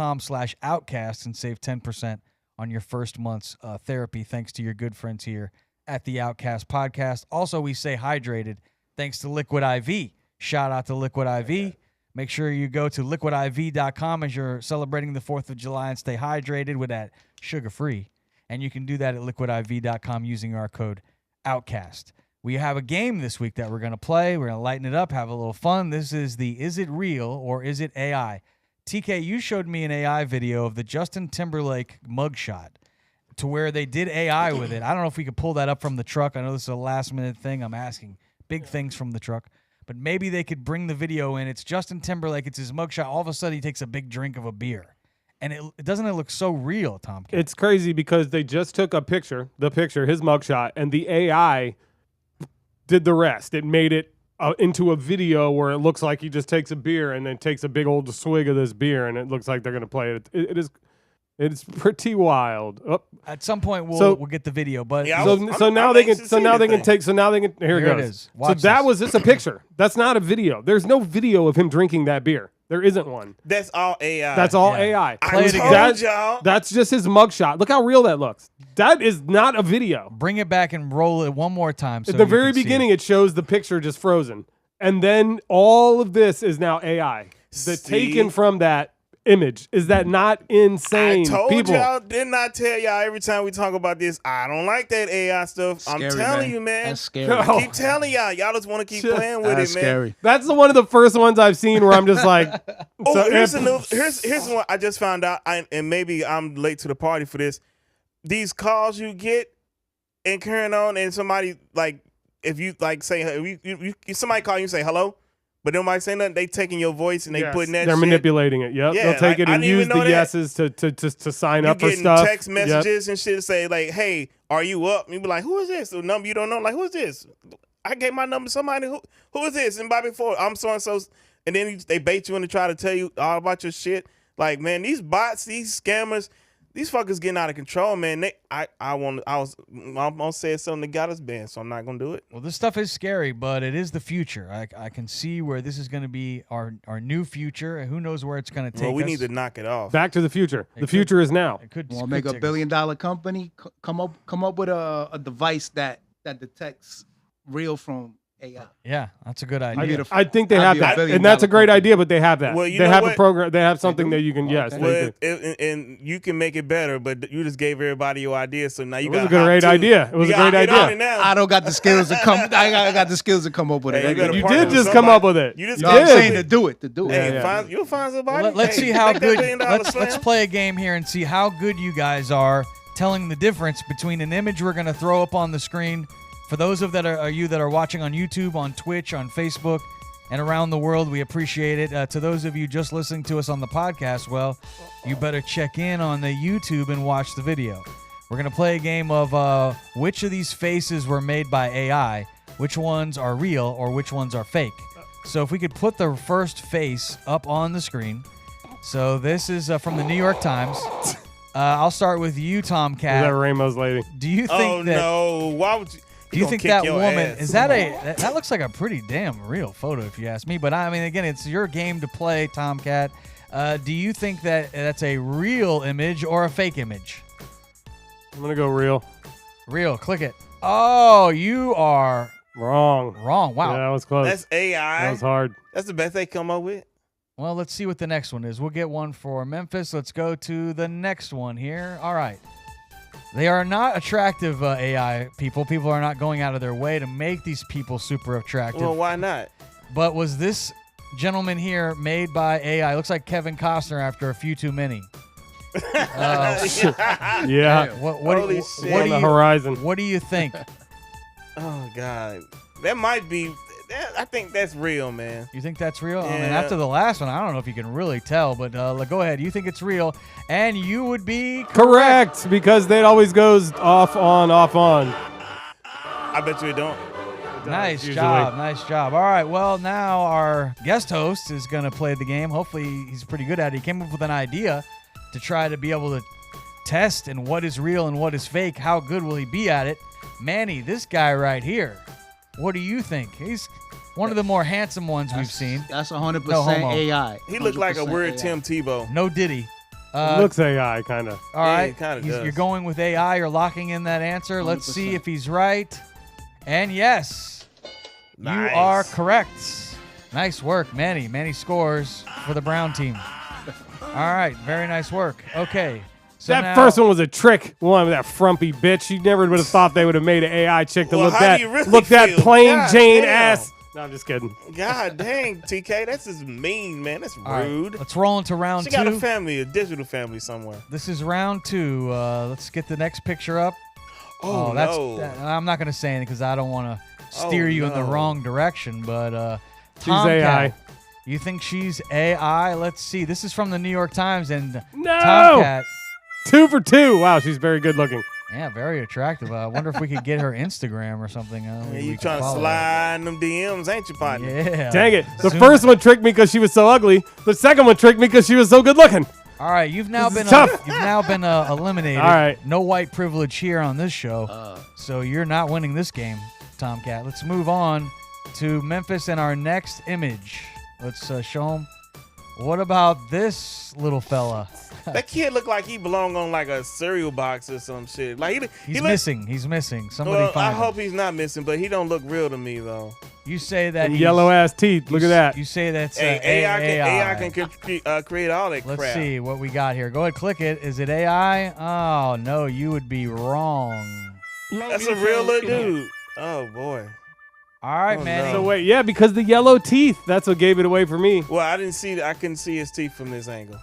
BetterHelp.com/outcast and save 10% on your first month's therapy, thanks to your good friends here at the Outcast Podcast. Also, we stay hydrated thanks to Liquid IV. Shout out to Liquid IV. Make sure you go to liquidiv.com as you're celebrating the 4th of July and stay hydrated with that sugar-free. And you can do that at liquidiv.com using our code OUTCAST. We have a game this week that we're going to play. We're going to lighten it up, have a little fun. This is the Is It Real or Is It AI? TK, you showed me an AI video of the Justin Timberlake mugshot to where they did AI with it. I don't know if we could pull that up from the truck. I know this is a last-minute thing. I'm asking big things from the truck. But maybe they could bring the video in. It's Justin Timberlake. It's his mugshot. All of a sudden, he takes a big drink of a beer. And it doesn't it look so real, Tom? It's crazy because they just took his mugshot, and the AI did the rest. It made it into a video where it looks like he just takes a beer and then takes a big old swig of this beer, and it looks like they're going to play it. It's pretty wild. Oh. At some point, we'll get the video. But Yeah, So now they can here it it goes. is. Watch So that this. was just a picture. That's not a video. There's no video of him drinking that beer. There isn't one. That's all AI. That's all Yeah. AI. I Play it told again. y'all. That's just his mugshot. Look how real that looks. That is not a video. Bring it back and roll it one more time. So At the you very can see beginning, it shows the picture just frozen. And then all of this is now AI. Taken from that image. Is that not insane? I told People. y'all, didn't I tell y'all every time we talk about this, I don't like that AI stuff. I'm Scary, telling you, man. That's scary. I keep telling y'all. Y'all just want to keep playing with That's it, man. scary. That's one of the first ones I've seen where I'm just like, Oh, so- here's one I just found out, and maybe I'm late to the party for this. These calls you get and carrying on, and somebody like, if you like say, if somebody call you and say hello, but nobody say nothing, they taking your voice and they Yes, putting that they're shit. manipulating it. Yep. Yeah, They'll take it I and didn't use even know the that. yeses to sign You up for getting stuff. text Yep. messages and shit to say like, "Hey, are you up?" You be like, "Who is this?" The number you don't know, like, "Who is this?" I gave my number to somebody. Who is this? And by before, I'm so and so, and then they bait you in to try to tell you all about your shit. Like, man, these bots, these scammers, these fuckers getting out of control, man. I'm gonna say something that got us banned, so I'm not gonna do it. Well, this stuff is scary, but it is the future. I can see where this is going to be our new future. Who knows where it's going to take Well, we us. need to knock it off. Back to the future. The future is now. It could Want to could make a take us. billion-dollar company? Come up with a device that detects real from AI. Yeah, that's a good idea. Beautiful. I think they That'd have be a that, billion and that's a dollar great company. idea. But they have that. Well, you they know have what? a program. They have something do? that you can. Yes, Okay. they Well, do. and you can make it better, but you just gave everybody your idea, so now you It was got a great idea. It was a great idea. I don't got the skills to come. I got the skills to come up with Hey, it. you gotta You partner did with just come somebody. up with it. You just No, got I'm did. saying to do it. Hey, Yeah. you'll find somebody. Well, let's Hey, see how take that good. $1 billion Let's slam. play a game here and see how good you guys are telling the difference between an image we're going to throw up on the screen. For those of that are watching on YouTube, on Twitch, on Facebook, and around the world, we appreciate it. To those of you just listening to us on the podcast, well, you better check in on the YouTube and watch the video. We're going to play a game of which of these faces were made by AI, which ones are real, or which ones are fake. So if we could put the first face up on the screen. So this is from the New York Times. I'll start with you, Tomcat. Is that Rainbow's lady? Do you think Oh that? no! Why would you? Do you think that woman is that that looks like a pretty damn real photo if you ask me? But I mean, again, it's your game to play, Tomcat. Do you think that that's a real image or a fake image? I'm gonna go real. Real. Click it. Oh, you are Wrong. wrong. Wow. Yeah, that was close. That's AI. That was hard. That's the best they come up with. Well, let's see what the next one is. We'll get one for Memphis. Let's go to the next one here. All right. They are not attractive AI people. People are not going out of their way to make these people super attractive. Well, why not? But was this gentleman here made by AI? Looks like Kevin Costner after a few too many. Yeah. Holy shit. On the horizon. What do you think? Oh God, that might be. I think that's real, man. You think that's real? I mean, Yeah. after the last one, I don't know if you can really tell, but go ahead. You think it's real, and you would be Correct, because that always goes off on, off on. I bet you it don't. Nice usually. job. Nice job. All right. Well, now our guest host is going to play the game. Hopefully, he's pretty good at it. He came up with an idea to try to be able to test and what is real and what is fake. How good will he be at it? Manny, this guy right here. What do you think? He's one of the more handsome ones we've seen. That's 100% No homo. AI. He looked like a 100% weird AI. Tim Tebow. No Diddy. Looks AI, kind of. All Yeah, right. he kinda He's- does. You're going with AI. You're locking in that answer. Let's see 100%. if he's right. And yes, Nice. you are correct. Nice work, Manny. Manny scores for the Brown team. All right. Very nice work. Okay. So That now, first one was a trick one with that frumpy bitch. You never would have thought they would have made an AI chick to Well, look how that do you really look that feel? plain God Jane damn. ass. No, I'm just kidding. God dang, TK, that's just mean, man. That's All right, rude. let's roll into round She two. got a family, a digital family somewhere. This is round two. Let's get the next picture up. Oh, that's. no. I'm not going to say anything because I don't want to steer you in the no. wrong direction. But She's Tomcat, AI. you think she's AI? Let's see. This is from the New York Times, and No! Tomcat. 2 for 2. Wow, she's very good looking. Yeah, very attractive. I wonder if we could get her Instagram or something. Man, we you could trying to follow her. slide in them DMs, ain't you, partner? Yeah. Dang it. The Soon- first one tricked me because she was so ugly. The second one tricked me because she was so good looking. All right, you've now This been is tough. you've now been eliminated. All right. No white privilege here on this show. So you're not winning this game, Tomcat. Let's move on to Memphis and our next image. Let's show them. What about this little fella? That kid look like he belong on like a cereal box or some shit. Like he He's look, missing. He's missing. Somebody Well, I find him. hope he's not missing, but he don't look real to me though. You say that And he's, yellow ass teeth. Look at that. You say that's Hey, AI can create all that Let's crap. see what we got here. Go ahead, click it. Is it AI? Oh no, you would be wrong. That's a real little dude. Oh boy. All right, Oh, Manny. So wait, yeah, because the yellow teeth. That's what gave it away for me. Well, I couldn't see his teeth from this angle.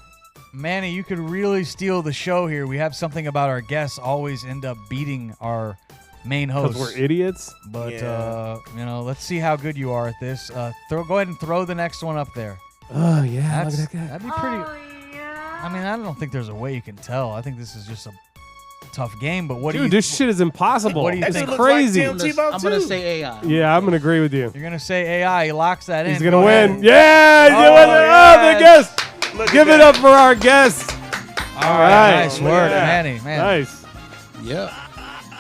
Manny, you could really steal the show here. We have something about our guests always end up beating our main Because host. we're idiots. But Yeah. let's see how good you are at this. Go ahead and throw the next one up there. Oh yeah, That's, look at that guy. that'd be pretty. I mean, I don't think there's a way you can tell. I think this is just a tough game. But what do Dude, you? this shit is impossible. What do you That think? dude It's looks like crazy. Tim Tebow I'm gonna too. say AI. Yeah, I'm gonna agree with you. You're gonna say AI. He locks that in. He's gonna Go win. ahead. Yeah, Oh, you win it. Oh, the yes. guest. Look at Give it that. up for our guest. All right. right. Nice Look work, at that. Manny. Man, Nice. Yeah.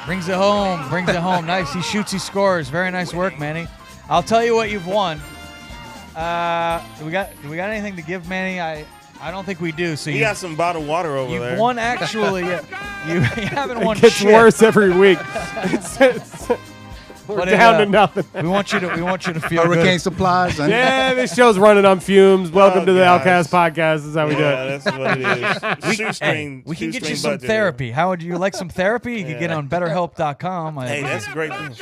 brings it home. Brings it home. Nice. He shoots. He scores. Very nice work, Manny. I'll tell you what you've won. Do we got anything to give Manny? I don't think we do. So He you got some bottled water over you've there. won actually. you haven't won It gets shit. worse every week. We're But down to nothing. We want you to feel Hurricane good. supplies. And Yeah, this show's running on fumes. Welcome Oh, to the gosh. Outcast Podcast. This is how we do Yeah, it. that's what it is. Hey, Shoestring. we can get you shoestring some budget therapy. How would you like some therapy? You can get Yeah. on BetterHelp.com. Hey, that's a great thing.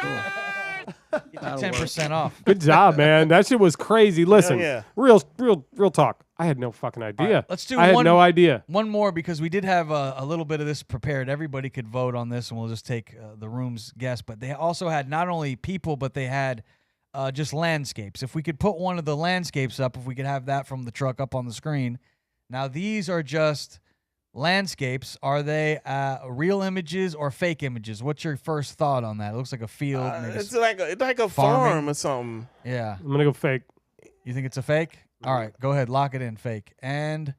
Get 10% off. Good job, man. That shit was crazy. Listen, yeah. real talk. I had no fucking idea. All right, let's do I had one- no idea. One more because we did have a little bit of this prepared. Everybody could vote on this, and we'll just take the room's guess. But they also had not only people, but they had just landscapes. If we could put one of the landscapes up, if we could have that from the truck up on the screen. Now, these are just landscapes. Are they real images or fake images? What's your first thought on that? It looks like a field. Maybe It's like a farming. farm or something. yeah. I'm gonna go fake. You think it's a fake? All right, go ahead. Lock it in. Fake. And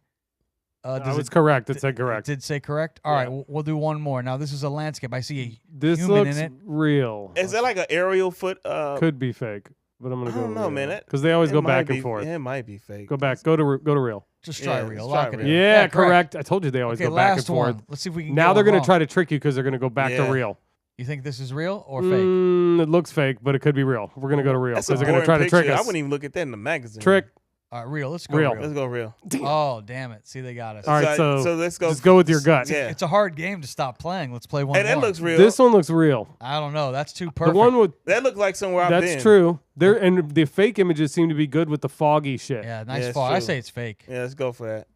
it's correct. It said correct. It did say correct? All right, we'll do one more. Now, this is a landscape. I see a This human looks in it. real. Is that like an aerial foot? Could be fake, but I'm gonna I go. don't know, man. Because they always It go might back be- and forth. It might be fake. Go back. Go to real. Just try Yeah, real. let's try Lock it in. real. Yeah, correct. I told you they always Okay, go back and last forth. one. Let's see if we can Now get they're one gonna wrong. try to trick you because they're gonna go back to Yeah. real. You think this is real or fake? It looks fake, but it could be real. We're gonna go to real That's a because they're gonna boring try to trick picture. I us. wouldn't even look at that in the magazine. Trick. All right, real. Let's go Real. real. Let's go real. Oh, damn it. See, they got us. All right, so let's go. just go with your gut. Yeah. It's a hard game to stop playing. Let's play one Hey, that more. looks real. This one looks real. I don't know. That's too perfect. The one with That looked like somewhere I've been. that's true. There and the fake images seem to be good with the foggy shit. Yeah, nice it's fall. I true. say it's fake. Yeah, let's go for that.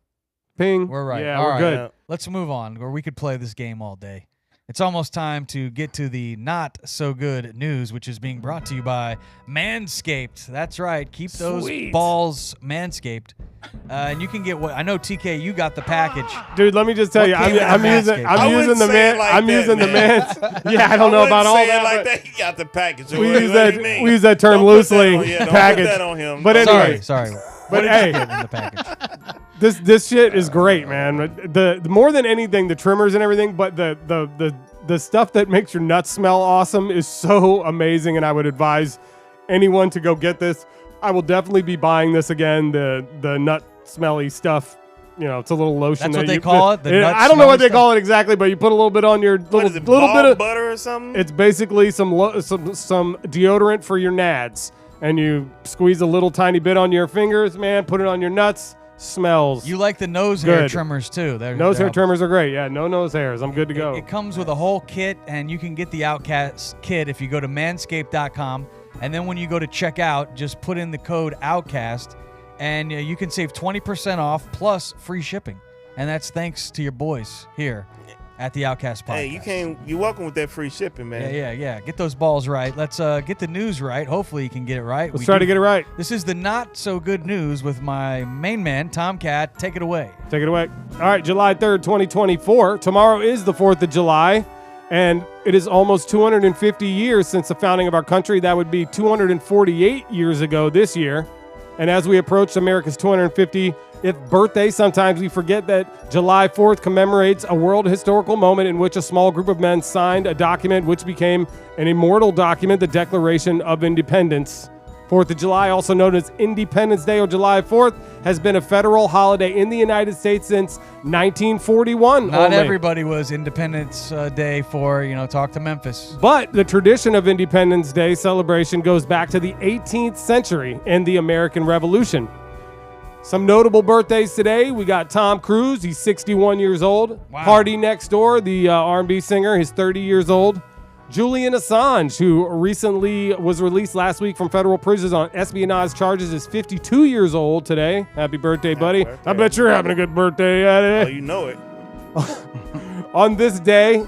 Ping. We're right. Yeah, All we're right. good. Yeah. Let's move on, or we could play this game all day. It's almost time to get to the not so good news, which is being brought to you by Manscaped. That's right. Keep those Sweet. balls manscaped. And you can get what I know, TK, you got the package. Dude, let me just tell What you, came out I'm of using Manscaped? I I'm wouldn't using the say man it like I'm that, using the man. man's yeah, I don't know about all say that. It like but that. He got the package. we What use do you that mean? we use that term Don't put that loosely. on- yeah, don't package. put that on him. But Don't- anyway, Sorry. But What did hey. you get in the package? this shit is great, man. The more than anything, the trimmers and everything, but the stuff that makes your nuts smell awesome is so amazing, and I would advise anyone to go get this. I will definitely be buying this again. The nut smelly stuff. You know, it's a little lotion. That's what that they call it? The nut I don't know what smelly they call it exactly, but you put a little bit on your What little is it, little ball bit of butter or something? It's basically some deodorant for your nads, and you squeeze a little tiny bit on your fingers, man. Put it on your nuts. Smells. You like the nose hair Good. trimmers too. Nose hair trimmers are great. Yeah, no nose hairs. I'm good to go. It comes with a whole kit, and you can get the Outcast kit if you go to manscaped.com. And then when you go to checkout, just put in the code OUTCAST, and you can save 20% off plus free shipping. And that's thanks to your boys here at the Outcast Podcast. Hey, you're welcome with that free shipping, man. Yeah. Get those balls right. Let's get the news right. Hopefully you can get it right. Let's try to get it right. This is the not so good news with my main man, Tomcat. Take it away. Take it away. All right, July 3rd, 2024. Tomorrow is the 4th of July, and it is almost 250 years since the founding of our country. That would be 248 years ago this year. And as we approach America's 250th birthday, sometimes we forget that July 4th commemorates a world historical moment in which a small group of men signed a document which became an immortal document, the Declaration of Independence. 4th of July, also known as Independence Day or July 4th, has been a federal holiday in the United States since 1941 Not only. everybody was Independence Day for, talk to Memphis. But the tradition of Independence Day celebration goes back to the 18th century and the American Revolution. Some notable birthdays today. We got Tom Cruise. He's 61 years old. Wow. Party Next Door, the R&B singer, he's 30 years old. Julian Assange, who recently was released last week from federal prisons on espionage charges, is 52 years old today. Happy birthday, buddy. birthday. I bet you're having a good birthday at Oh, it. you know it. On this day,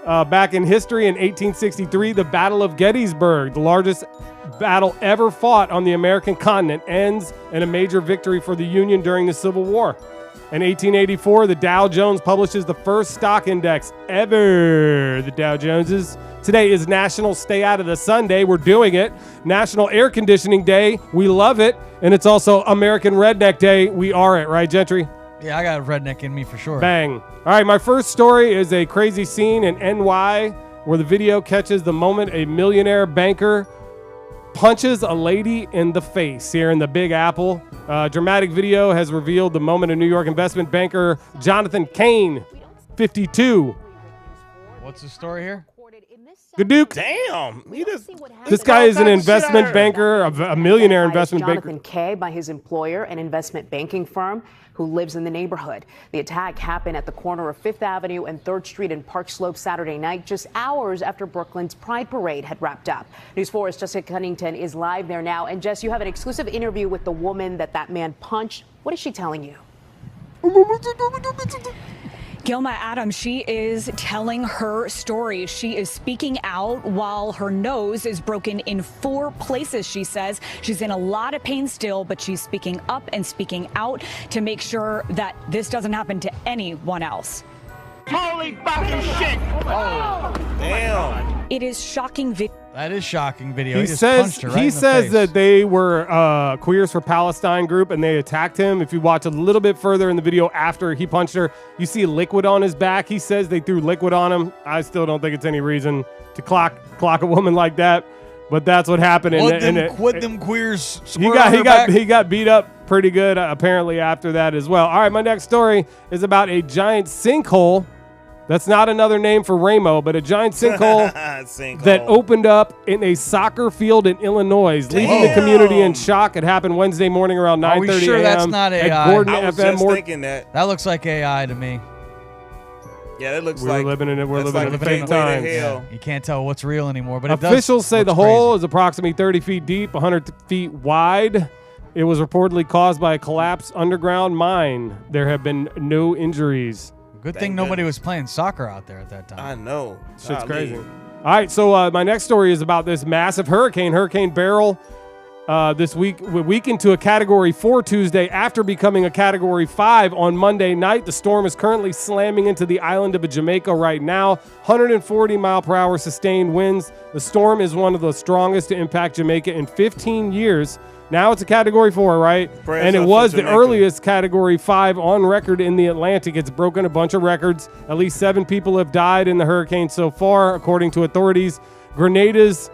back in history in 1863, the Battle of Gettysburg, the largest battle ever fought on the American continent, ends in a major victory for the Union during the Civil War. In 1884, the Dow Jones publishes the first stock index ever. The Dow Joneses. Today is National Stay Out of the Sun Day. We're doing it. National Air Conditioning Day. We love it. And it's also American Redneck Day. We are it, right, Gentry? Yeah, I got a redneck in me for sure. Bang. All right, my first story is a crazy scene in NY where the video catches the moment a millionaire banker punches a lady in the face here in the Big Apple. Dramatic video has revealed the moment a New York investment banker Jonathan Kane, 52. What's the story here? Good Duke. Damn. This guy is an investment banker, a millionaire investment Jonathan banker. Kay by his employer, an investment banking firm who lives in the neighborhood. The attack happened at the corner of 5th Avenue and 3rd Street in Park Slope Saturday night, just hours after Brooklyn's Pride Parade had wrapped up. News 4's Jessica Cunnington is live there now. And Jess, you have an exclusive interview with the woman that man punched. What is she telling you? Gilma Adams, she is telling her story. She is speaking out while her nose is broken in 4 places, she says. She's in a lot of pain still, but she's speaking up and speaking out to make sure that this doesn't happen to anyone else. Holy fucking shit! Damn. It is shocking video. That is shocking video. He just says punched her right in the says face. that they were Queers for Palestine group and they attacked him. If you watch a little bit further in the video after he punched her, you see liquid on his back. He says they threw liquid on him. I still don't think it's any reason to clock a woman like that, but that's what happened. Would them queers he got beat up pretty good apparently after that as well. All right, my next story is about a giant sinkhole. That's not another name for Ramo, but a giant sinkhole that opened up in a soccer field in Illinois, leaving the community in shock. It happened Wednesday morning around 9:30 Are we sure a.m. that's not at AI? Gordon I was FM. just thinking that. That looks like AI to me. Yeah, that looks We're like living in it. We're that's living like in a fake gateway to times. hell. You can't tell what's real anymore. But Officials say the looks hole crazy. is approximately 30 feet deep, 100 feet wide. It was reportedly caused by a collapsed underground mine. There have been no injuries. Good Thank thing nobody goodness. was playing soccer out there at that time. I know. Shit's Golly. crazy. All right, so my next story is about this massive Hurricane Beryl. This week weakened to a Category 4 Tuesday after becoming a Category 5 on Monday night. The storm is currently slamming into the island of Jamaica right now. 140 mile per hour sustained winds. The storm is one of the strongest to impact Jamaica in 15 years. Now it's a Category 4, right? Prayers And it up for was the Jamaica. earliest Category 5 on record in the Atlantic. It's broken a bunch of records. At least 7 people have died in the hurricane so far, according to authorities. Grenada's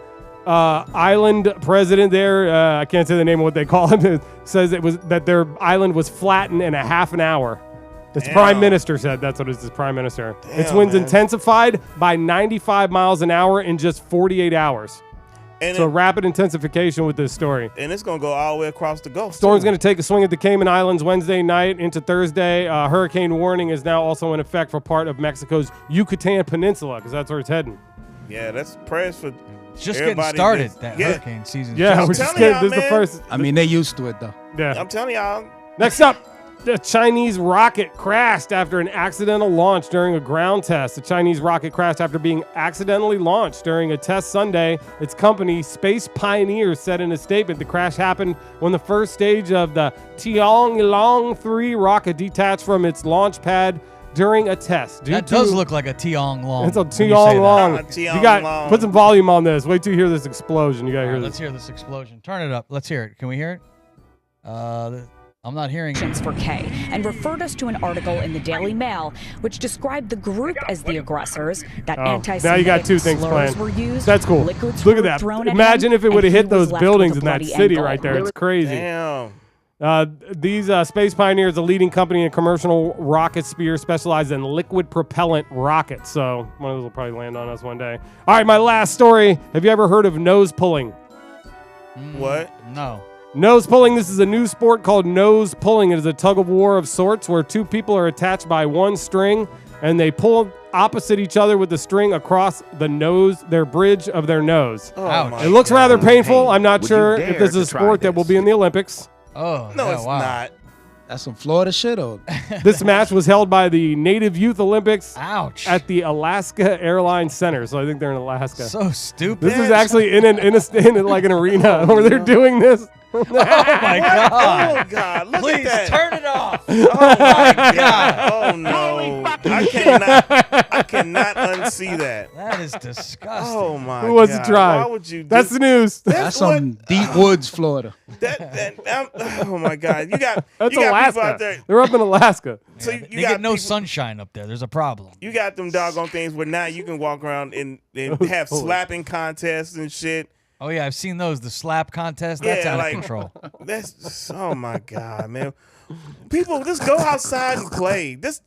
island president there, I can't say the name of what they call him, says that their island was flattened in a half an hour. Its Damn. prime minister said that's what it's his prime minister. Its Damn, winds man. intensified by 95 miles an hour in just 48 hours. And, So rapid intensification with this story. and it's going to go all the way across the Gulf. Storm's too. going to take a swing at the Cayman Islands Wednesday night into Thursday. Hurricane warning is now also in effect for part of Mexico's Yucatan Peninsula because that's where it's heading. Yeah, that's prayers for It's just everybody getting started, that's- that yeah. hurricane season. Yeah, I'm we're just telling getting, y'all, this is the man. first. I mean, they used to it though. Yeah. I'm telling y'all. Next up, the Chinese rocket crashed after an accidental launch during a ground test. The Chinese rocket crashed after being accidentally launched during a test Sunday. Its company, Space Pioneer, said in a statement the crash happened when the first stage of the Tianlong 3 rocket detached from its launch pad during a test. That does look like a Tiong Long. It's a when you say Tiong that. Long. Tiong You got Long. put some volume on this. Wait till you hear this explosion. You gotta All hear right, this. let's hear this explosion. Turn it up. Let's hear it. Can we hear it? I'm not hearing it. For K and referred us to an article in the Daily Mail which described the group as the aggressors. That Oh, now anti-Semitic you got two things slurs playing. were used. That's cool. Liquids Look were at that. thrown at Imagine him, if it would have and hit he those was left buildings with in a that bloody city ankle. right there. It's crazy. Damn. These Space Pioneer is a leading company in commercial rocket sphere specialized in liquid propellant rockets. So one of those will probably land on us one day. All right, my last story. Have you ever heard of nose pulling? What? No. Nose pulling. This is a new sport called nose pulling. It is a tug of war of sorts where two people are attached by one string and they pull opposite each other with the string across the nose, their bridge of their nose. Oh, Ouch. my It looks God. rather painful. I'm not Would you sure dare if this is a to try sport that will this? be in the Olympics. Oh, No, yeah, it's wow. not. That's some Florida shit. Or This match was held by the Native Youth Olympics Ouch. at the Alaska Airlines Center. So I think they're in Alaska. So stupid. This is actually in like an arena where they're doing this. Oh my God. Oh God! Look Please at that. turn it off. Oh my God! Oh no! I cannot unsee that. That is disgusting. Oh my Who wants God! to try? Why would you? That's the news. that's some deep woods, Florida. Oh my God! You got That's you got Alaska. people out there. They're up in Alaska. So you They got get no people- sunshine up there. There's a problem. You got them doggone things where now you can walk around and have slapping contests and shit. Oh yeah, I've seen those. The slap contest. That's Yeah, out like- of control. That's oh my God, man. People just go outside and play. Just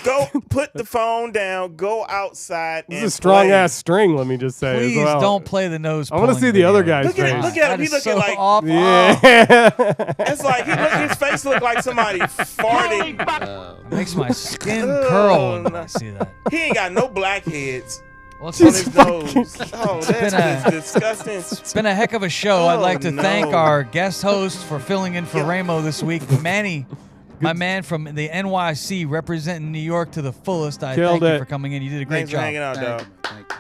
go put the phone down, go outside This and is a strong play. ass string, let me just say. as Please well. don't play the nose. I wanna pulling see the other video. guy's Look at face. look at him. That He is looking so like awful. Yeah. it's like his face looked like somebody farted. Makes my skin Oh, curl when no. I see that. He ain't got no blackheads Well, on it's his nose. Oh, been that's a- just disgusting. It's been a heck of a show. I'd Oh, like to thank no. our guest host for filling in for Ramo this week, Manny, my man from the NYC, representing New York to the fullest. I Killed thank you it. for coming in. You did a great Thanks for job. hanging out, dog.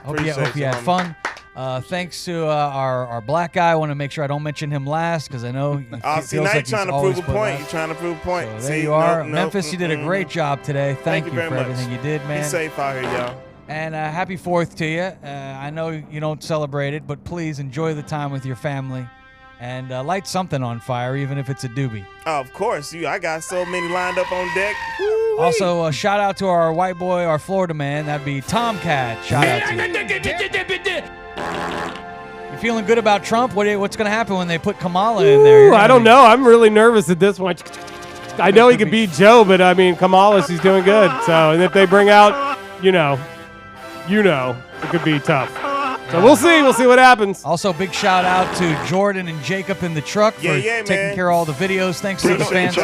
Hope you Appreciate you, had homie. fun. Thanks to our black guy. I want to make sure I don't mention him last because I know he Oh, feels see, now like you're he's trying to always prove a put point. last. You're trying to prove a point. So See, there you are. no, Memphis, you did a great job today. Thank you you very for much. everything you did, man. Be safe out here, y'all. And happy 4th to you. I know you don't celebrate it, but please enjoy the time with your family and light something on fire, even if it's a doobie. Oh, of course. I got so many lined up on deck. Woo-wee. Also, shout out to our white boy, our Florida man. That'd be Tomcat. Shout out to you. You feeling good about Trump? What's going to happen when they put Kamala in there? I don't know. I'm really nervous at this one. I know he could beat Joe, but I mean, Kamala, she's doing good. So, and if they bring out, you know, it could be tough. So we'll see. We'll see what happens. Also, big shout out to Jordan and Jacob in the truck for taking care of all the videos. Thanks to the fans.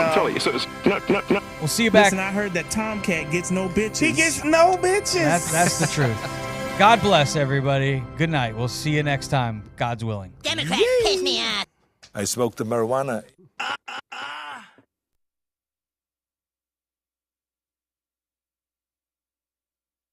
We'll see you back. Listen, I heard that Tomcat gets no bitches. He gets no bitches. That's the truth. God bless everybody. Good night. We'll see you next time. God's willing. Democrats piss me off. I smoked the marijuana.